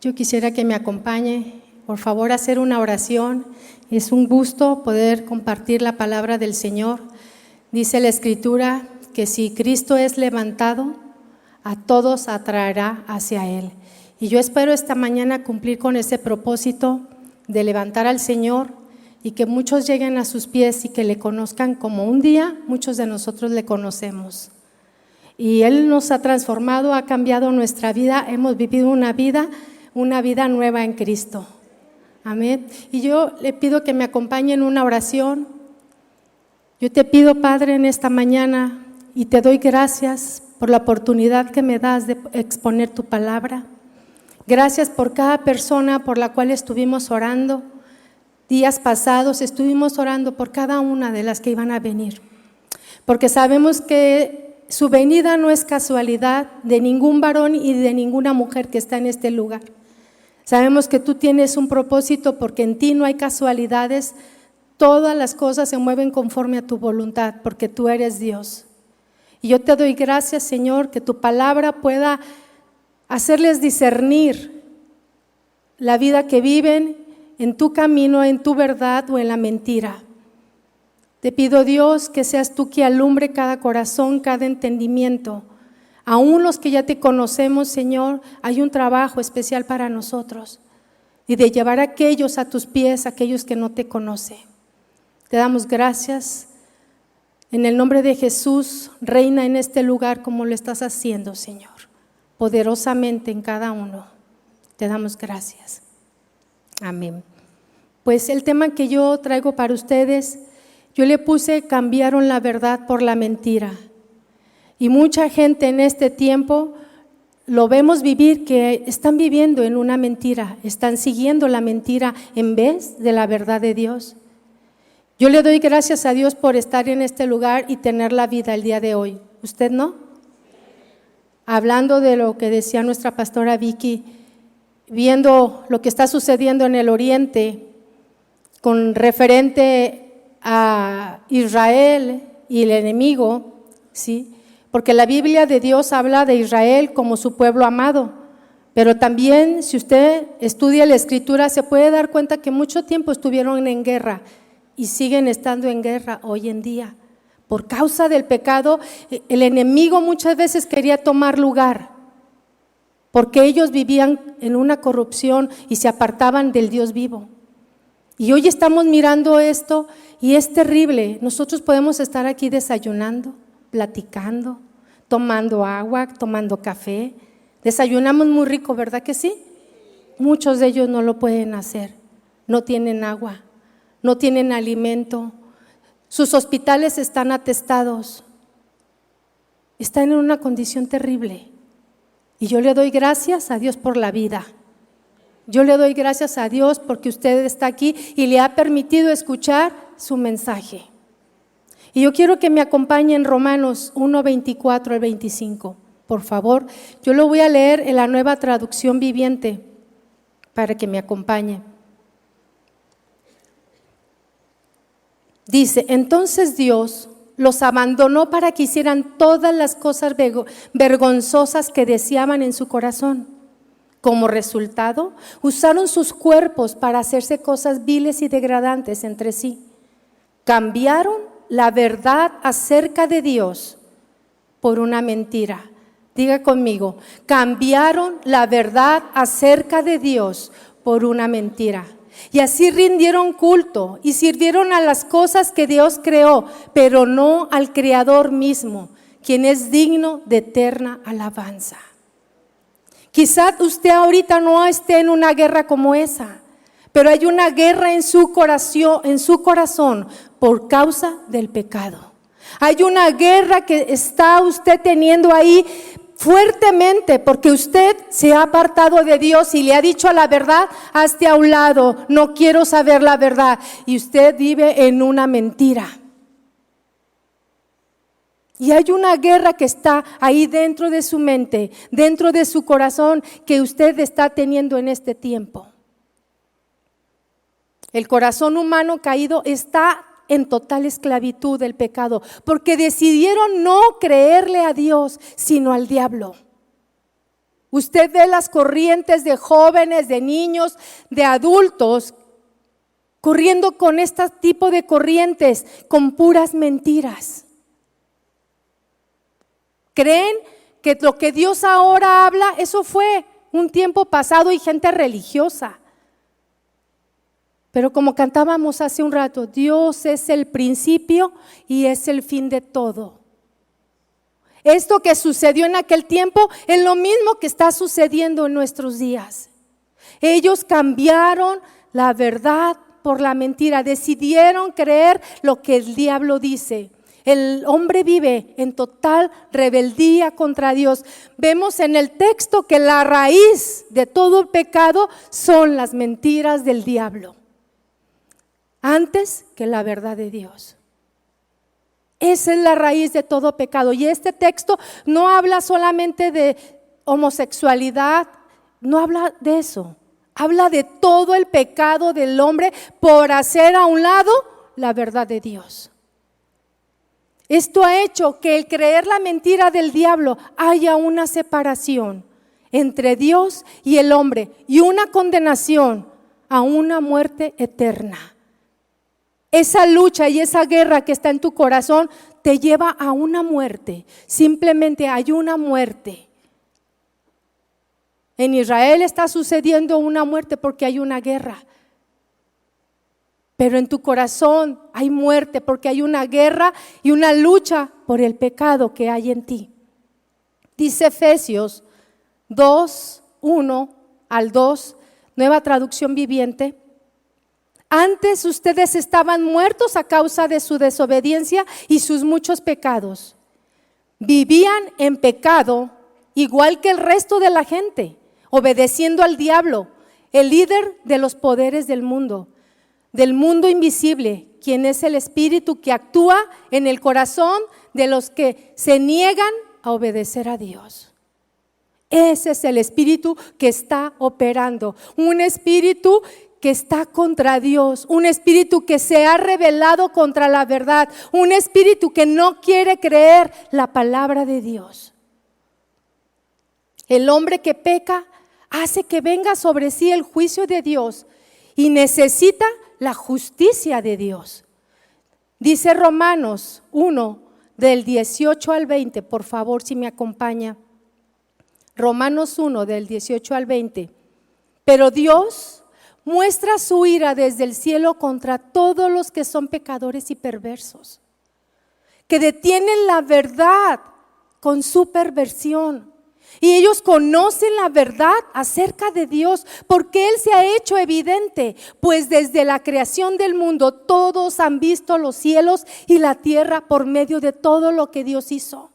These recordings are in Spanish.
Yo quisiera que me acompañe, por favor, a hacer una oración. Es un gusto poder compartir la palabra del Señor. Dice la Escritura que si Cristo es levantado, a todos atraerá hacia Él. Y yo espero esta mañana cumplir con ese propósito de levantar al Señor y que muchos lleguen a sus pies y que le conozcan como un día muchos de nosotros le conocemos. Y Él nos ha transformado, ha cambiado nuestra vida, hemos vivido una vida nueva en Cristo. Amén. Y yo le pido que me acompañe en una oración. Yo te pido, Padre, en esta mañana, y te doy gracias por la oportunidad que me das de exponer tu palabra. Gracias por cada persona por la cual estuvimos orando. Días pasados estuvimos orando por cada una de las que iban a venir, porque sabemos que su venida no es casualidad de ningún varón y de ninguna mujer que está en este lugar. Sabemos que tú tienes un propósito porque en ti no hay casualidades. Todas las cosas se mueven conforme a tu voluntad porque tú eres Dios. Y yo te doy gracias, Señor, que tu palabra pueda hacerles discernir la vida que viven en tu camino, en tu verdad o en la mentira. Te pido, Dios, que seas tú que alumbre cada corazón, cada entendimiento. Aún los que ya te conocemos, Señor, hay un trabajo especial para nosotros y de llevar a aquellos a tus pies, a aquellos que no te conocen. Te damos gracias. En el nombre de Jesús, reina en este lugar como lo estás haciendo, Señor, poderosamente en cada uno. Te damos gracias. Amén. Pues el tema que yo traigo para ustedes, yo le puse cambiaron la verdad por la mentira. Y mucha gente en este tiempo lo vemos vivir que están viviendo en una mentira, están siguiendo la mentira en vez de la verdad de Dios. Yo le doy gracias a Dios por estar en este lugar y tener la vida el día de hoy. ¿Usted no? Hablando de lo que decía nuestra pastora Vicky, viendo lo que está sucediendo en el Oriente con referente a Israel y el enemigo, ¿sí? Porque la Biblia de Dios habla de Israel como su pueblo amado, pero también si usted estudia la Escritura se puede dar cuenta que mucho tiempo estuvieron en guerra y siguen estando en guerra hoy en día. Por causa del pecado, el enemigo muchas veces quería tomar lugar, porque ellos vivían en una corrupción y se apartaban del Dios vivo. Y hoy estamos mirando esto y es terrible. Nosotros podemos estar aquí desayunando, platicando, tomando agua, tomando café. Desayunamos muy rico, ¿verdad que sí? Muchos de ellos no lo pueden hacer. No tienen agua, no tienen alimento. Sus hospitales están atestados. Están en una condición terrible. Y yo le doy gracias a Dios por la vida. Yo le doy gracias a Dios porque usted está aquí y le ha permitido escuchar su mensaje. Y yo quiero que me acompañe en Romanos 1, 24 al 25. Por favor, yo lo voy a leer en la Nueva Traducción Viviente para que me acompañe. Dice, entonces Dios los abandonó para que hicieran todas las cosas vergonzosas que deseaban en su corazón. Como resultado, usaron sus cuerpos para hacerse cosas viles y degradantes entre sí. Cambiaron la verdad acerca de Dios por una mentira. Diga conmigo, cambiaron la verdad acerca de Dios por una mentira. Y así rindieron culto y sirvieron a las cosas que Dios creó, pero no al Creador mismo, quien es digno de eterna alabanza. Quizás usted ahorita no esté en una guerra como esa, pero hay una guerra en su corazón por causa del pecado. Hay una guerra que está usted teniendo ahí fuertemente porque usted se ha apartado de Dios y le ha dicho a la verdad, hazte a un lado, no quiero saber la verdad. Y usted vive en una mentira. Y hay una guerra que está ahí dentro de su mente, dentro de su corazón, que usted está teniendo en este tiempo. El corazón humano caído está en total esclavitud del pecado, porque decidieron no creerle a Dios, sino al diablo. Usted ve las corrientes de jóvenes, de niños, de adultos, corriendo con este tipo de corrientes, con puras mentiras. Creen que lo que Dios ahora habla, eso fue un tiempo pasado y gente religiosa. Pero como cantábamos hace un rato, Dios es el principio y es el fin de todo. Esto que sucedió en aquel tiempo es lo mismo que está sucediendo en nuestros días. Ellos cambiaron la verdad por la mentira, decidieron creer lo que el diablo dice. El hombre vive en total rebeldía contra Dios. Vemos en el texto que la raíz de todo el pecado son las mentiras del diablo, antes que la verdad de Dios. Esa es la raíz de todo pecado. Y este texto no habla solamente de homosexualidad, no habla de eso. Habla de todo el pecado del hombre por hacer a un lado la verdad de Dios. Esto ha hecho que el creer la mentira del diablo haya una separación entre Dios y el hombre y una condenación a una muerte eterna. Esa lucha y esa guerra que está en tu corazón te lleva a una muerte. Simplemente hay una muerte. En Israel está sucediendo una muerte porque hay una guerra. Pero en tu corazón hay muerte porque hay una guerra y una lucha por el pecado que hay en ti. Dice Efesios 2, 1 al 2, Nueva Traducción Viviente. Antes ustedes estaban muertos a causa de su desobediencia y sus muchos pecados. Vivían en pecado igual que el resto de la gente, obedeciendo al diablo, el líder de los poderes del mundo invisible, quien es el espíritu que actúa en el corazón de los que se niegan a obedecer a Dios. Ese es el espíritu que está operando, un espíritu que está contra Dios, un espíritu que se ha rebelado contra la verdad, un espíritu que no quiere creer la palabra de Dios. El hombre que peca hace que venga sobre sí el juicio de Dios y necesita la justicia de Dios. Dice Romanos 1, del 18 al 20, por favor, si me acompaña. Romanos 1, del 18 al 20. Pero Dios muestra su ira desde el cielo contra todos los que son pecadores y perversos, que detienen la verdad con su perversión. Y ellos conocen la verdad acerca de Dios porque Él se ha hecho evidente, pues desde la creación del mundo todos han visto los cielos y la tierra por medio de todo lo que Dios hizo.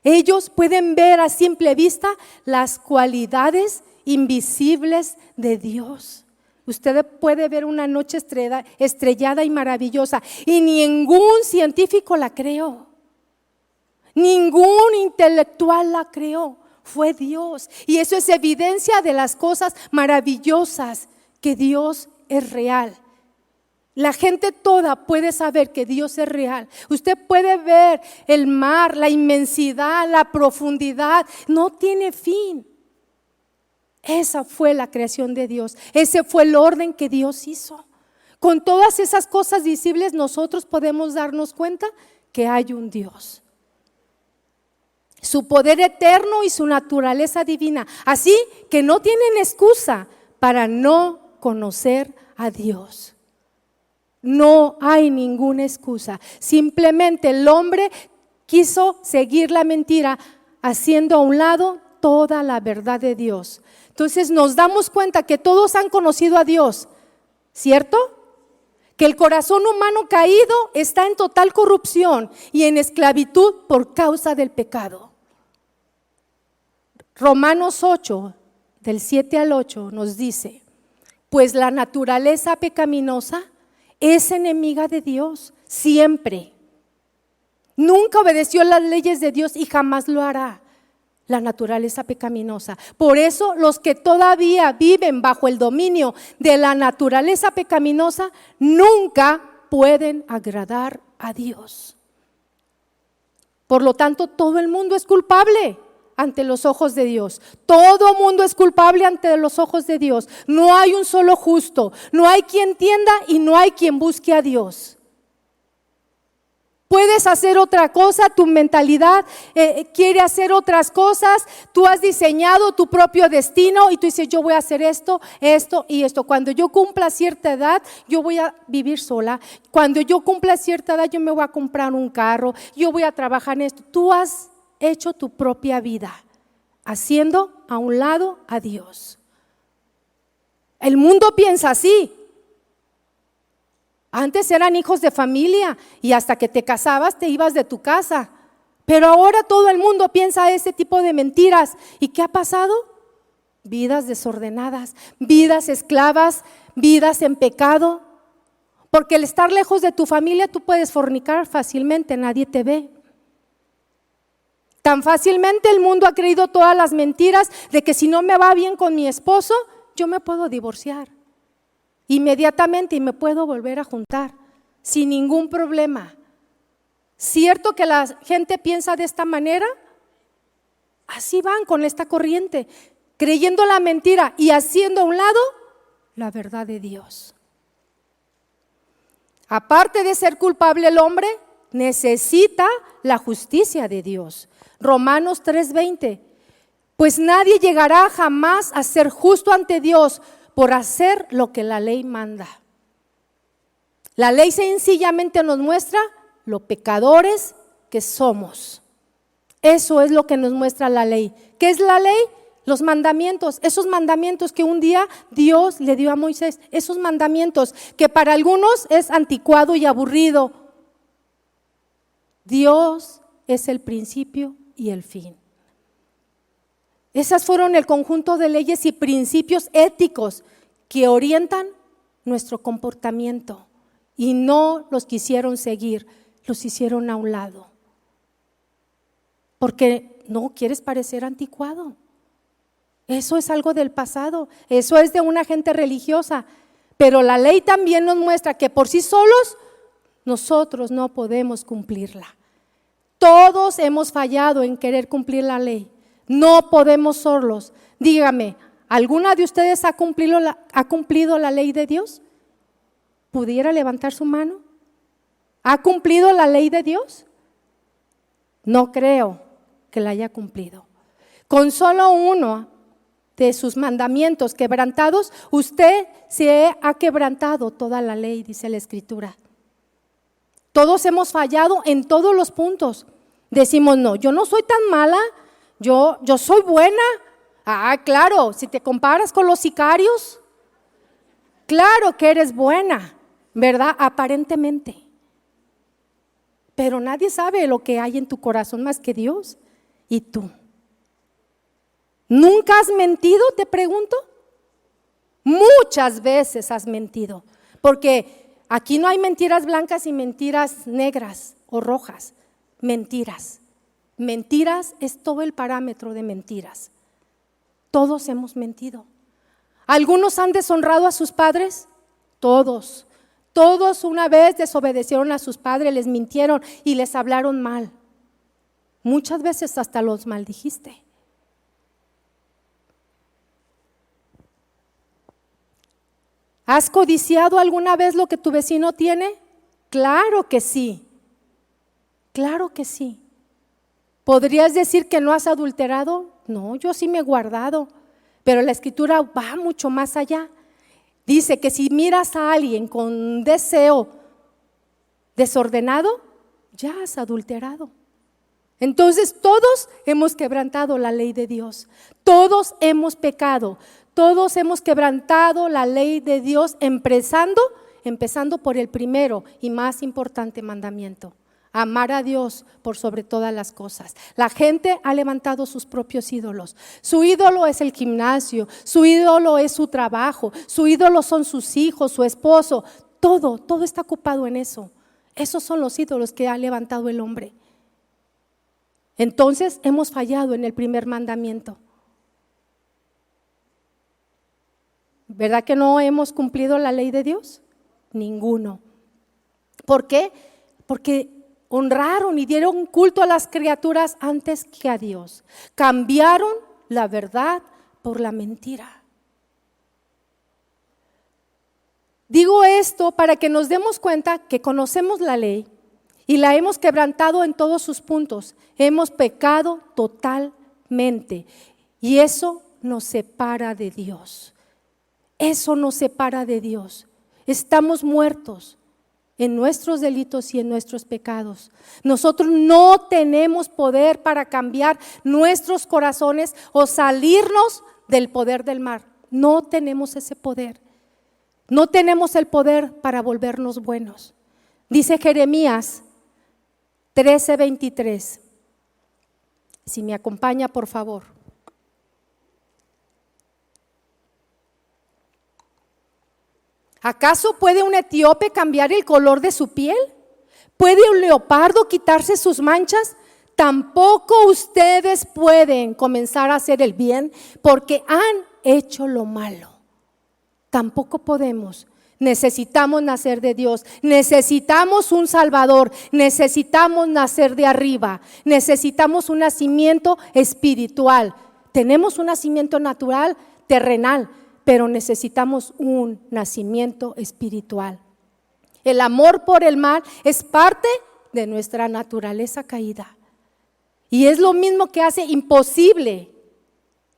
Ellos pueden ver a simple vista las cualidades invisibles de Dios. Usted puede ver una noche estrellada y maravillosa y ningún científico la creó. Ningún intelectual la creó, fue Dios. Y eso es evidencia de las cosas maravillosas, que Dios es real. La gente toda puede saber que Dios es real. Usted puede ver el mar, la inmensidad, la profundidad, no tiene fin. Esa fue la creación de Dios, ese fue el orden que Dios hizo. Con todas esas cosas visibles nosotros podemos darnos cuenta que hay un Dios. Su poder eterno y su naturaleza divina, así que no tienen excusa para no conocer a Dios. No hay ninguna excusa. Simplemente el hombre quiso seguir la mentira, haciendo a un lado toda la verdad de Dios. Entonces nos damos cuenta que todos han conocido a Dios, ¿cierto? Que el corazón humano caído está en total corrupción y en esclavitud por causa del pecado. Romanos 8, del 7 al 8 nos dice, pues la naturaleza pecaminosa es enemiga de Dios siempre. Nunca obedeció las leyes de Dios y jamás lo hará. La naturaleza pecaminosa. Por eso los que todavía viven bajo el dominio de la naturaleza pecaminosa nunca pueden agradar a Dios. Por lo tanto, todo el mundo es culpable, ante los ojos de Dios. Todo mundo es culpable ante los ojos de Dios. No hay un solo justo, no hay quien entienda y no hay quien busque a Dios. Puedes hacer otra cosa, tu mentalidad quiere hacer otras cosas, tú has diseñado tu propio destino y tú dices, yo voy a hacer esto, esto y esto. Cuando yo cumpla cierta edad, yo voy a vivir sola. Cuando yo cumpla cierta edad, yo me voy a comprar un carro, yo voy a trabajar en esto. Tú has hecho tu propia vida, haciendo a un lado a Dios. El mundo piensa así. Antes eran hijos de familia y hasta que te casabas te ibas de tu casa. Pero ahora todo el mundo piensa ese tipo de mentiras. ¿Y qué ha pasado? Vidas desordenadas, vidas esclavas, vidas en pecado. Porque el estar lejos de tu familia tú puedes fornicar fácilmente, nadie te ve. Tan fácilmente el mundo ha creído todas las mentiras de que si no me va bien con mi esposo, yo me puedo divorciar inmediatamente y me puedo volver a juntar sin ningún problema. ¿Cierto que la gente piensa de esta manera? Así van con esta corriente, creyendo la mentira y haciendo a un lado la verdad de Dios. Aparte de ser culpable el hombre, necesita la justicia de Dios. Romanos 3:20, pues nadie llegará jamás a ser justo ante Dios por hacer lo que la ley manda. La ley sencillamente nos muestra lo pecadores que somos. Eso es lo que nos muestra la ley. ¿Qué es la ley? Los mandamientos, esos mandamientos que un día Dios le dio a Moisés, esos mandamientos que para algunos es anticuado y aburrido. Dios es el principio y el fin. Esas fueron el conjunto de leyes y principios éticos que orientan nuestro comportamiento y no los quisieron seguir, los hicieron a un lado. Porque no quieres parecer anticuado. Eso es algo del pasado, eso es de una gente religiosa. Pero la ley también nos muestra que por sí solos nosotros no podemos cumplirla. Todos hemos fallado en querer cumplir la ley. No podemos solos. Dígame, ¿alguna de ustedes ha cumplido la ley de Dios? ¿Pudiera levantar su mano? ¿Ha cumplido la ley de Dios? No creo que la haya cumplido. Con solo uno de sus mandamientos quebrantados, usted se ha quebrantado toda la ley, dice la Escritura. Todos hemos fallado en todos los puntos. Decimos, no, yo no soy tan mala, yo soy buena. Ah, claro, si te comparas con los sicarios, claro que eres buena, ¿verdad? Aparentemente. Pero nadie sabe lo que hay en tu corazón más que Dios y tú. ¿Nunca has mentido, te pregunto? Muchas veces has mentido, porque aquí no hay mentiras blancas y mentiras negras o rojas. Mentiras. Mentiras es todo el parámetro de mentiras. Todos hemos mentido. ¿Algunos han deshonrado a sus padres? Todos. Todos una vez desobedecieron a sus padres, les mintieron y les hablaron mal. Muchas veces hasta los maldijiste. ¿Has codiciado alguna vez lo que tu vecino tiene? Claro que sí. Claro que sí. ¿Podrías decir que no has adulterado? No, yo sí me he guardado, pero la Escritura va mucho más allá. Dice que si miras a alguien con deseo desordenado, ya has adulterado. Entonces todos hemos quebrantado la ley de Dios, todos hemos pecado, todos hemos quebrantado la ley de Dios, empezando por el primero y más importante mandamiento. Amar a Dios por sobre todas las cosas. La gente ha levantado sus propios ídolos. Su ídolo es el gimnasio, su ídolo es su trabajo, su ídolo son sus hijos, su esposo. Todo está ocupado en eso. Esos son los ídolos que ha levantado el hombre. Entonces hemos fallado en el primer mandamiento. ¿Verdad que no hemos cumplido la ley de Dios? Ninguno. ¿Por qué? Porque honraron y dieron culto a las criaturas antes que a Dios. Cambiaron la verdad por la mentira. Digo esto para que nos demos cuenta que conocemos la ley y la hemos quebrantado en todos sus puntos. Hemos pecado totalmente y eso nos separa de Dios. Eso nos separa de Dios. Estamos muertos en nuestros delitos y en nuestros pecados. Nosotros no tenemos poder para cambiar nuestros corazones o salirnos del poder del mal. No tenemos ese poder. No tenemos el poder para volvernos buenos. Dice Jeremías 13:23. Si me acompaña, por favor. ¿Acaso puede un etíope cambiar el color de su piel? ¿Puede un leopardo quitarse sus manchas? Tampoco ustedes pueden comenzar a hacer el bien porque han hecho lo malo. Tampoco podemos. Necesitamos nacer de Dios, necesitamos un Salvador, necesitamos nacer de arriba, necesitamos un nacimiento espiritual. Tenemos un nacimiento natural, terrenal, pero necesitamos un nacimiento espiritual. El amor por el mal es parte de nuestra naturaleza caída. Y es lo mismo que hace imposible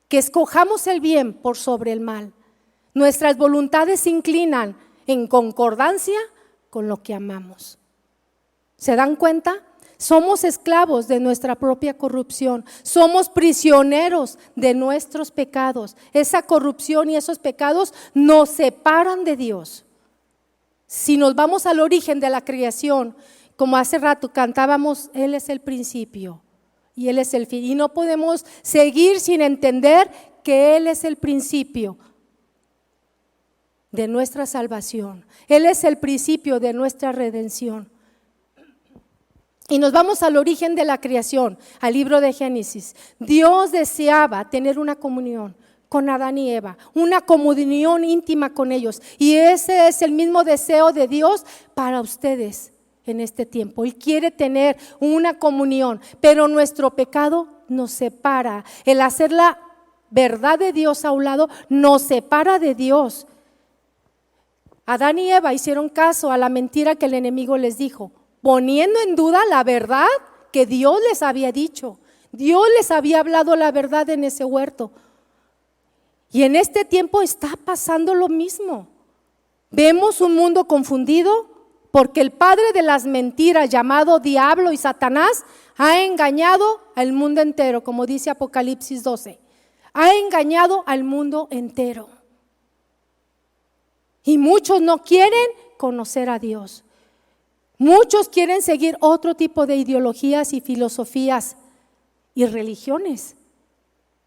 que escojamos el bien por sobre el mal. Nuestras voluntades se inclinan en concordancia con lo que amamos. ¿Se dan cuenta? Somos esclavos de nuestra propia corrupción, somos prisioneros de nuestros pecados. Esa corrupción y esos pecados nos separan de Dios. Si nos vamos al origen de la creación, como hace rato cantábamos, Él es el principio y Él es el fin. Y no podemos seguir sin entender que Él es el principio de nuestra salvación. Él es el principio de nuestra redención. Y nos vamos al origen de la creación, al libro de Génesis. Dios deseaba tener una comunión con Adán y Eva, una comunión íntima con ellos. Y ese es el mismo deseo de Dios para ustedes en este tiempo. Él quiere tener una comunión, pero nuestro pecado nos separa. El hacer la verdad de Dios a un lado nos separa de Dios. Adán y Eva hicieron caso a la mentira que el enemigo les dijo, poniendo en duda la verdad que Dios les había dicho. Dios les había hablado la verdad en ese huerto. Y en este tiempo está pasando lo mismo. Vemos un mundo confundido porque el padre de las mentiras, llamado diablo y Satanás, ha engañado al mundo entero, como dice Apocalipsis 12. Ha engañado al mundo entero. Y muchos no quieren conocer a Dios. Muchos quieren seguir otro tipo de ideologías y filosofías y religiones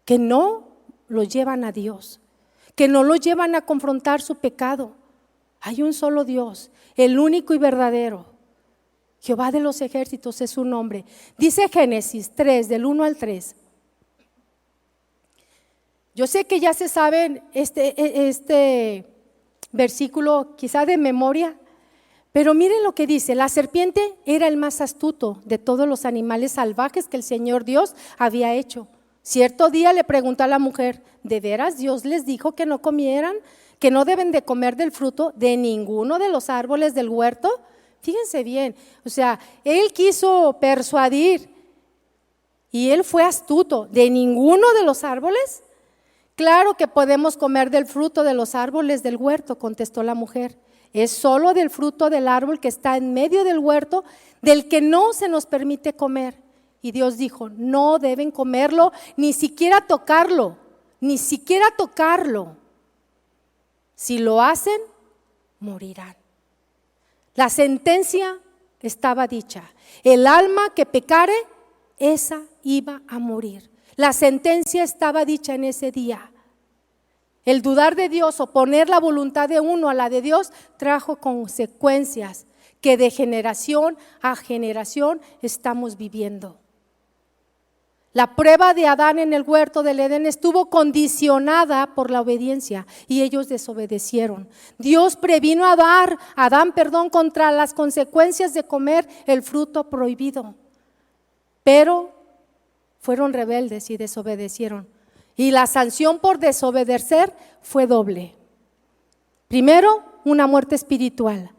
que no los llevan a Dios, que no los llevan a confrontar su pecado. Hay un solo Dios, el único y verdadero. Jehová de los ejércitos es su nombre. Dice Génesis 3, del 1 al 3. Yo sé que ya se saben este versículo quizá de memoria, pero miren lo que dice, la serpiente era el más astuto de todos los animales salvajes que el Señor Dios había hecho. Cierto día le preguntó a la mujer, ¿de veras Dios les dijo que no comieran, que no deben de comer del fruto de ninguno de los árboles del huerto? Fíjense bien, o sea, él quiso persuadir y él fue astuto, ¿de ninguno de los árboles? Claro que podemos comer del fruto de los árboles del huerto, contestó la mujer. Es solo del fruto del árbol que está en medio del huerto, del que no se nos permite comer. Y Dios dijo, no deben comerlo, ni siquiera tocarlo, ni siquiera tocarlo. Si lo hacen, morirán. La sentencia estaba dicha. El alma que pecare, esa iba a morir. La sentencia estaba dicha en ese día. El dudar de Dios o poner la voluntad de uno a la de Dios trajo consecuencias que de generación a generación estamos viviendo. La prueba de Adán en el huerto del Edén estuvo condicionada por la obediencia y ellos desobedecieron. Dios previno a Adán, contra las consecuencias de comer el fruto prohibido, pero fueron rebeldes y desobedecieron. Y la sanción por desobedecer fue doble. Primero, una muerte espiritual,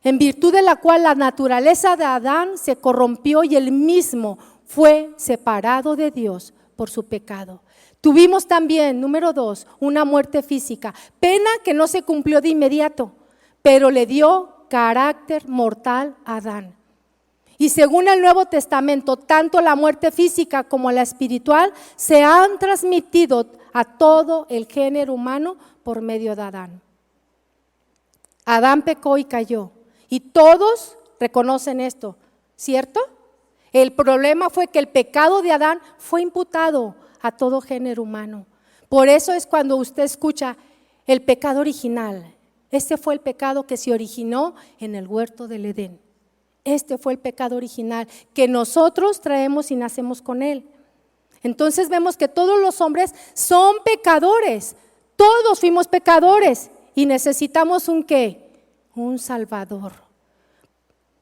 en virtud de la cual la naturaleza de Adán se corrompió y él mismo fue separado de Dios por su pecado. Tuvimos también, número 2, una muerte física, pena que no se cumplió de inmediato, pero le dio carácter mortal a Adán. Y según el Nuevo Testamento, tanto la muerte física como la espiritual se han transmitido a todo el género humano por medio de Adán. Adán pecó y cayó, y todos reconocen esto, ¿cierto? El problema fue que el pecado de Adán fue imputado a todo género humano. Por eso es cuando usted escucha el pecado original. Este fue el pecado que se originó en el huerto del Edén. Este fue el pecado original que nosotros traemos y nacemos con él. Entonces vemos que todos los hombres son pecadores. Todos fuimos pecadores y necesitamos ¿un qué? Un Salvador.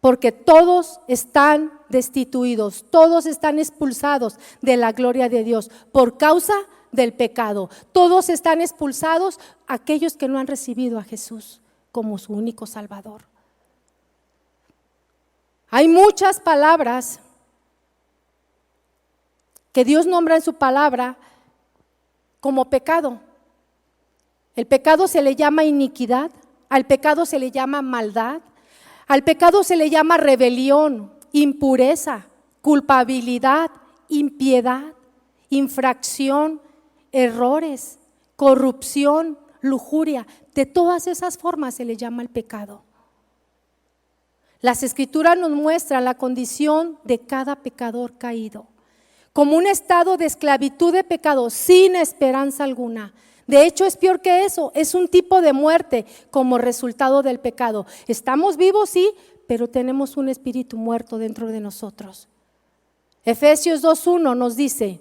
Porque todos están destituidos, todos están expulsados de la gloria de Dios por causa del pecado. Todos están expulsados aquellos que no han recibido a Jesús como su único Salvador. Hay muchas palabras que Dios nombra en su palabra como pecado. El pecado se le llama iniquidad, al pecado se le llama maldad, al pecado se le llama rebelión, impureza, culpabilidad, impiedad, infracción, errores, corrupción, lujuria. De todas esas formas se le llama el pecado. Las Escrituras nos muestran la condición de cada pecador caído, como un estado de esclavitud de pecado sin esperanza alguna. De hecho, es peor que eso, es un tipo de muerte como resultado del pecado. Estamos vivos, sí, pero tenemos un espíritu muerto dentro de nosotros. Efesios 2:1 nos dice,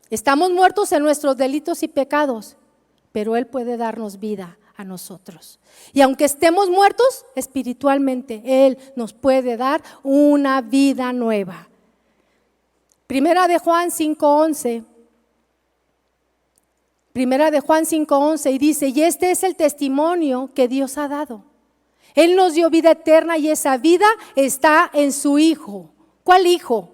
estamos muertos en nuestros delitos y pecados, pero Él puede darnos vida a nosotros. Y aunque estemos muertos espiritualmente, Él nos puede dar una vida nueva. Primera de Juan 5:11. Primera de Juan 5:11 y dice, y este es el testimonio que Dios ha dado. Él nos dio vida eterna y esa vida está en su Hijo. ¿Cuál Hijo?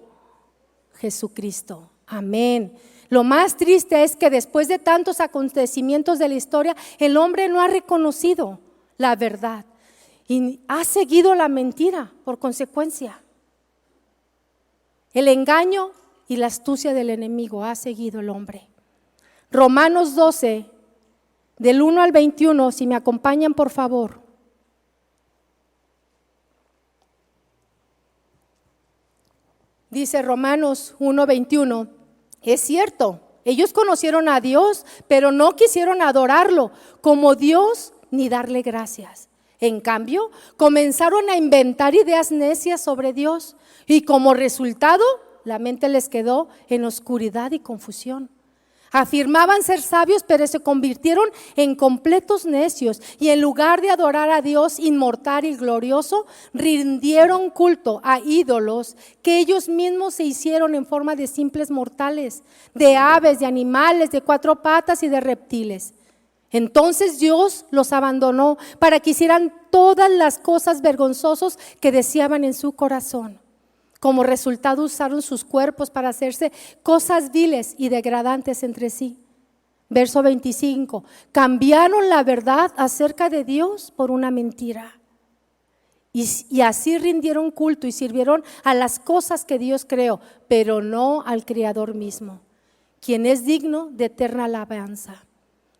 Jesucristo. Amén. Lo más triste es que después de tantos acontecimientos de la historia, el hombre no ha reconocido la verdad y ha seguido la mentira por consecuencia. El engaño y la astucia del enemigo ha seguido el hombre. Romanos 12, del 1 al 21, si me acompañan por favor. Dice Romanos 1:21, es cierto, ellos conocieron a Dios, pero no quisieron adorarlo como Dios ni darle gracias. En cambio, comenzaron a inventar ideas necias sobre Dios y como resultado, la mente les quedó en oscuridad y confusión. Afirmaban ser sabios, pero se convirtieron en completos necios y en lugar de adorar a Dios inmortal y glorioso, rindieron culto a ídolos que ellos mismos se hicieron en forma de simples mortales, de aves, de animales, de cuatro patas y de reptiles. Entonces Dios los abandonó para que hicieran todas las cosas vergonzosas que deseaban en su corazón. Como resultado usaron sus cuerpos para hacerse cosas viles y degradantes entre sí. Verso 25, cambiaron la verdad acerca de Dios por una mentira. Y así rindieron culto y sirvieron a las cosas que Dios creó, pero no al Creador mismo, quien es digno de eterna alabanza.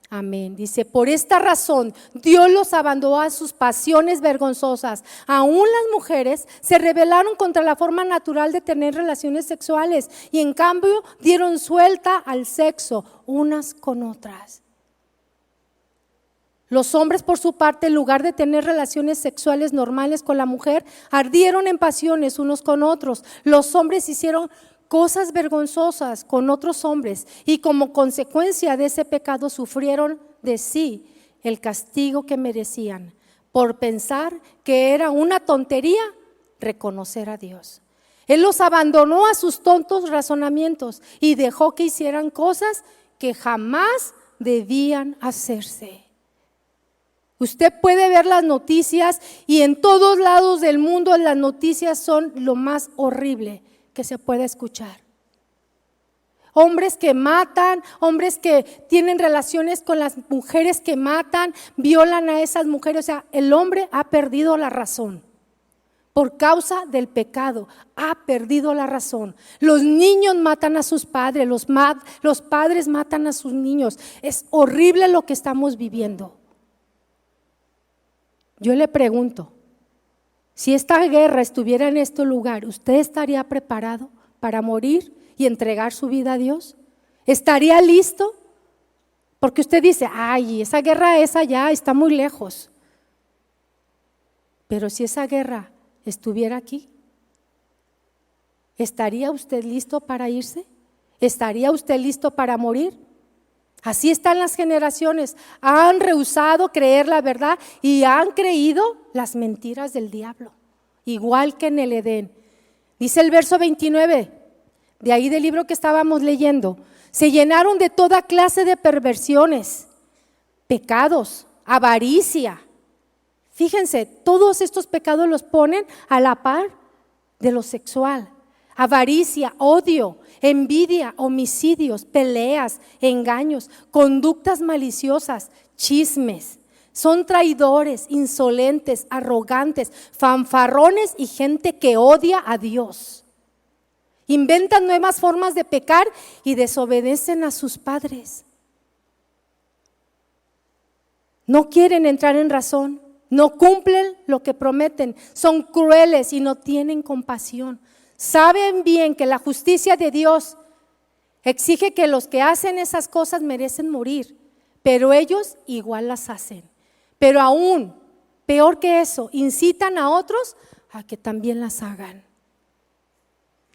Amén. Dice, por esta razón Dios los abandonó a sus pasiones vergonzosas. Aún las mujeres se rebelaron contra la forma natural de tener relaciones sexuales y en cambio dieron suelta al sexo unas con otras. Los hombres por su parte, en lugar de tener relaciones sexuales normales con la mujer, ardieron en pasiones unos con otros. Los hombres hicieron cosas vergonzosas con otros hombres y como consecuencia de ese pecado sufrieron de sí el castigo que merecían por pensar que era una tontería reconocer a Dios. Él los abandonó a sus tontos razonamientos y dejó que hicieran cosas que jamás debían hacerse. Usted puede ver las noticias y en todos lados del mundo las noticias son lo más horrible que se puede escuchar. Hombres que matan, hombres que tienen relaciones con las mujeres que matan, violan a esas mujeres. O sea, el hombre ha perdido la razón. Por causa del pecado, ha perdido la razón. Los niños matan a sus padres, los padres matan a sus niños. Es horrible lo que estamos viviendo. Yo le pregunto, si esta guerra estuviera en este lugar, ¿usted estaría preparado para morir y entregar su vida a Dios? ¿Estaría listo? Porque usted dice, ay, esa guerra es allá, está muy lejos. Pero si esa guerra estuviera aquí, ¿estaría usted listo para irse? ¿Estaría usted listo para morir? Así están las generaciones, han rehusado creer la verdad y han creído las mentiras del diablo, igual que en el Edén. Dice el verso 29, de ahí del libro que estábamos leyendo, se llenaron de toda clase de perversiones, pecados, avaricia. Fíjense, todos estos pecados los ponen a la par de lo sexual. Avaricia, odio, envidia, homicidios, peleas, engaños, conductas maliciosas, chismes. Son traidores, insolentes, arrogantes, fanfarrones y gente que odia a Dios. Inventan nuevas formas de pecar y desobedecen a sus padres. No quieren entrar en razón, no cumplen lo que prometen, son crueles y no tienen compasión. Saben bien que la justicia de Dios exige que los que hacen esas cosas merecen morir, pero ellos igual las hacen. Pero aún peor que eso, incitan a otros a que también las hagan.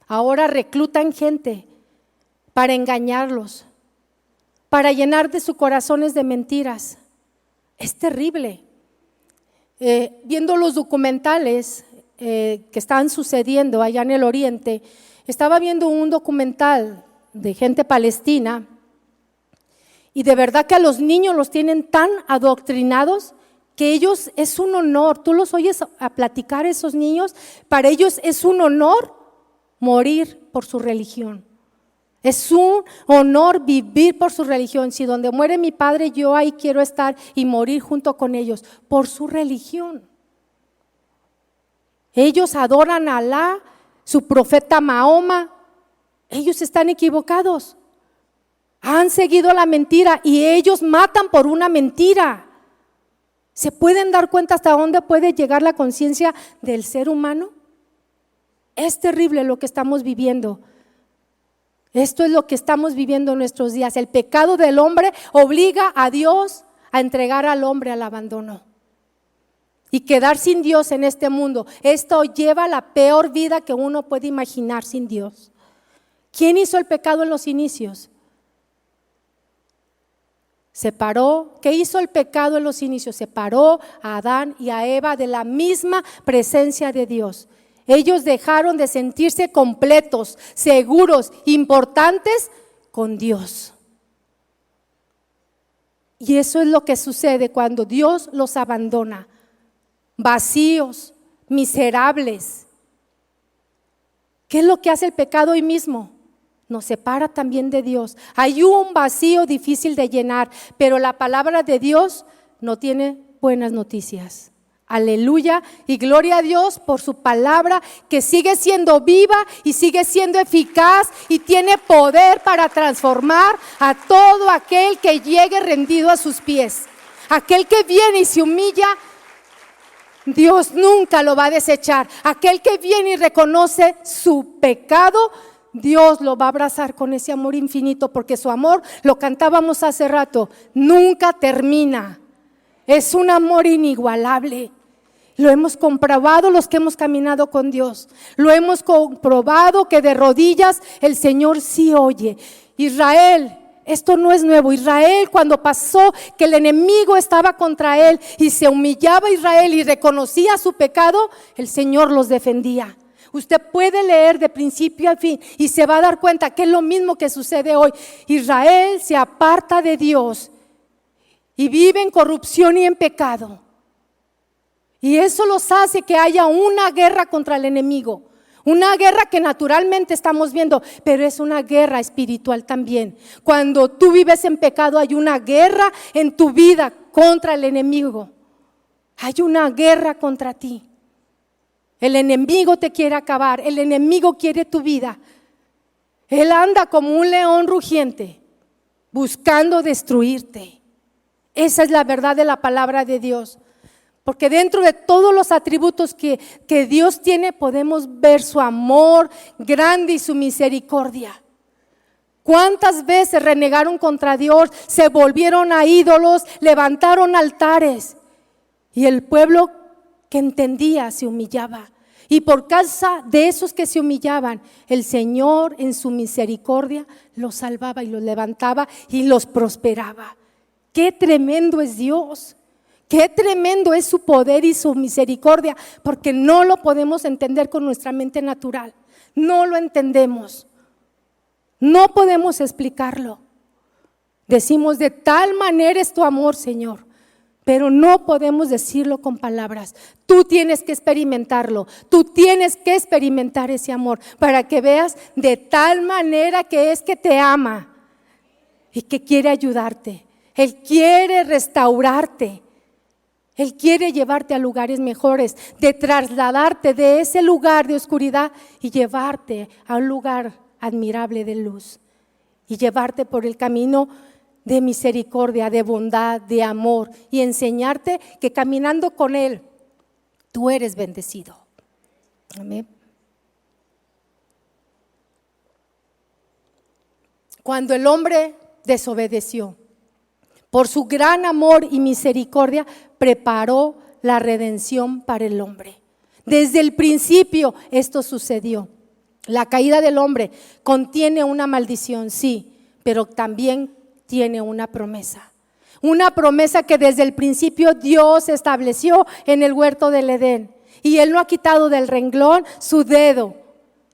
Ahora reclutan gente para engañarlos, para llenar de sus corazones de mentiras. Es terrible. Viendo los documentales que estaban sucediendo allá en el Oriente, estaba viendo un documental de gente palestina y de verdad que a los niños los tienen tan adoctrinados que ellos es un honor, tú los oyes a platicar a esos niños, para ellos es un honor morir por su religión. Es un honor vivir por su religión. Si donde muere mi padre, yo ahí quiero estar y morir junto con ellos, por su religión. Ellos adoran a Alá, su profeta Mahoma. Ellos están equivocados. Han seguido la mentira y ellos matan por una mentira. ¿Se pueden dar cuenta hasta dónde puede llegar la conciencia del ser humano? Es terrible lo que estamos viviendo. Esto es lo que estamos viviendo en nuestros días. El pecado del hombre obliga a Dios a entregar al hombre al abandono y quedar sin Dios en este mundo. Esto lleva a la peor vida que uno puede imaginar sin Dios. ¿Quién hizo el pecado en los inicios? ¿Qué hizo el pecado en los inicios? Separó a Adán y a Eva de la misma presencia de Dios. Ellos dejaron de sentirse completos, seguros, importantes con Dios. Y eso es lo que sucede cuando Dios los abandona, vacíos, miserables. ¿Qué es lo que hace el pecado hoy mismo? Nos separa también de Dios. Hay un vacío difícil de llenar, pero la palabra de Dios no tiene buenas noticias. Aleluya y gloria a Dios por su palabra que sigue siendo viva y sigue siendo eficaz y tiene poder para transformar a todo aquel que llegue rendido a sus pies. Aquel que viene y se humilla, Dios nunca lo va a desechar. Aquel que viene y reconoce su pecado, Dios lo va a abrazar con ese amor infinito, porque su amor, lo cantábamos hace rato, nunca termina. Es un amor inigualable. Lo hemos comprobado los que hemos caminado con Dios. Lo hemos comprobado que de rodillas el Señor sí oye. Israel, esto no es nuevo. Israel, cuando pasó que el enemigo estaba contra él y se humillaba Israel y reconocía su pecado, el Señor los defendía. Usted puede leer de principio a fin y se va a dar cuenta que es lo mismo que sucede hoy. Israel se aparta de Dios y vive en corrupción y en pecado. Y eso los hace que haya una guerra contra el enemigo. Una guerra que naturalmente estamos viendo, pero es una guerra espiritual también. Cuando tú vives en pecado, hay una guerra en tu vida contra el enemigo. Hay una guerra contra ti. El enemigo te quiere acabar, el enemigo quiere tu vida. Él anda como un león rugiente, buscando destruirte. Esa es la verdad de la palabra de Dios. Porque dentro de todos los atributos que Dios tiene, podemos ver su amor grande y su misericordia. ¿Cuántas veces renegaron contra Dios, se volvieron a ídolos, levantaron altares? Y el pueblo que entendía se humillaba. Y por causa de esos que se humillaban, el Señor en su misericordia los salvaba y los levantaba y los prosperaba. ¡Qué tremendo es Dios! Qué tremendo es su poder y su misericordia, porque no lo podemos entender con nuestra mente natural. No lo entendemos. No podemos explicarlo. Decimos, de tal manera es tu amor, Señor, pero no podemos decirlo con palabras. Tú tienes que experimentarlo. Tú tienes que experimentar ese amor para que veas de tal manera que es que te ama y que quiere ayudarte. Él quiere restaurarte. Él quiere llevarte a lugares mejores, de trasladarte de ese lugar de oscuridad y llevarte a un lugar admirable de luz y llevarte por el camino de misericordia, de bondad, de amor y enseñarte que caminando con Él tú eres bendecido. Amén. Cuando el hombre desobedeció, por su gran amor y misericordia, preparó la redención para el hombre. Desde el principio esto sucedió. La caída del hombre contiene una maldición, sí, pero también tiene una promesa. Una promesa que desde el principio Dios estableció en el huerto del Edén. Y Él no ha quitado del renglón su dedo.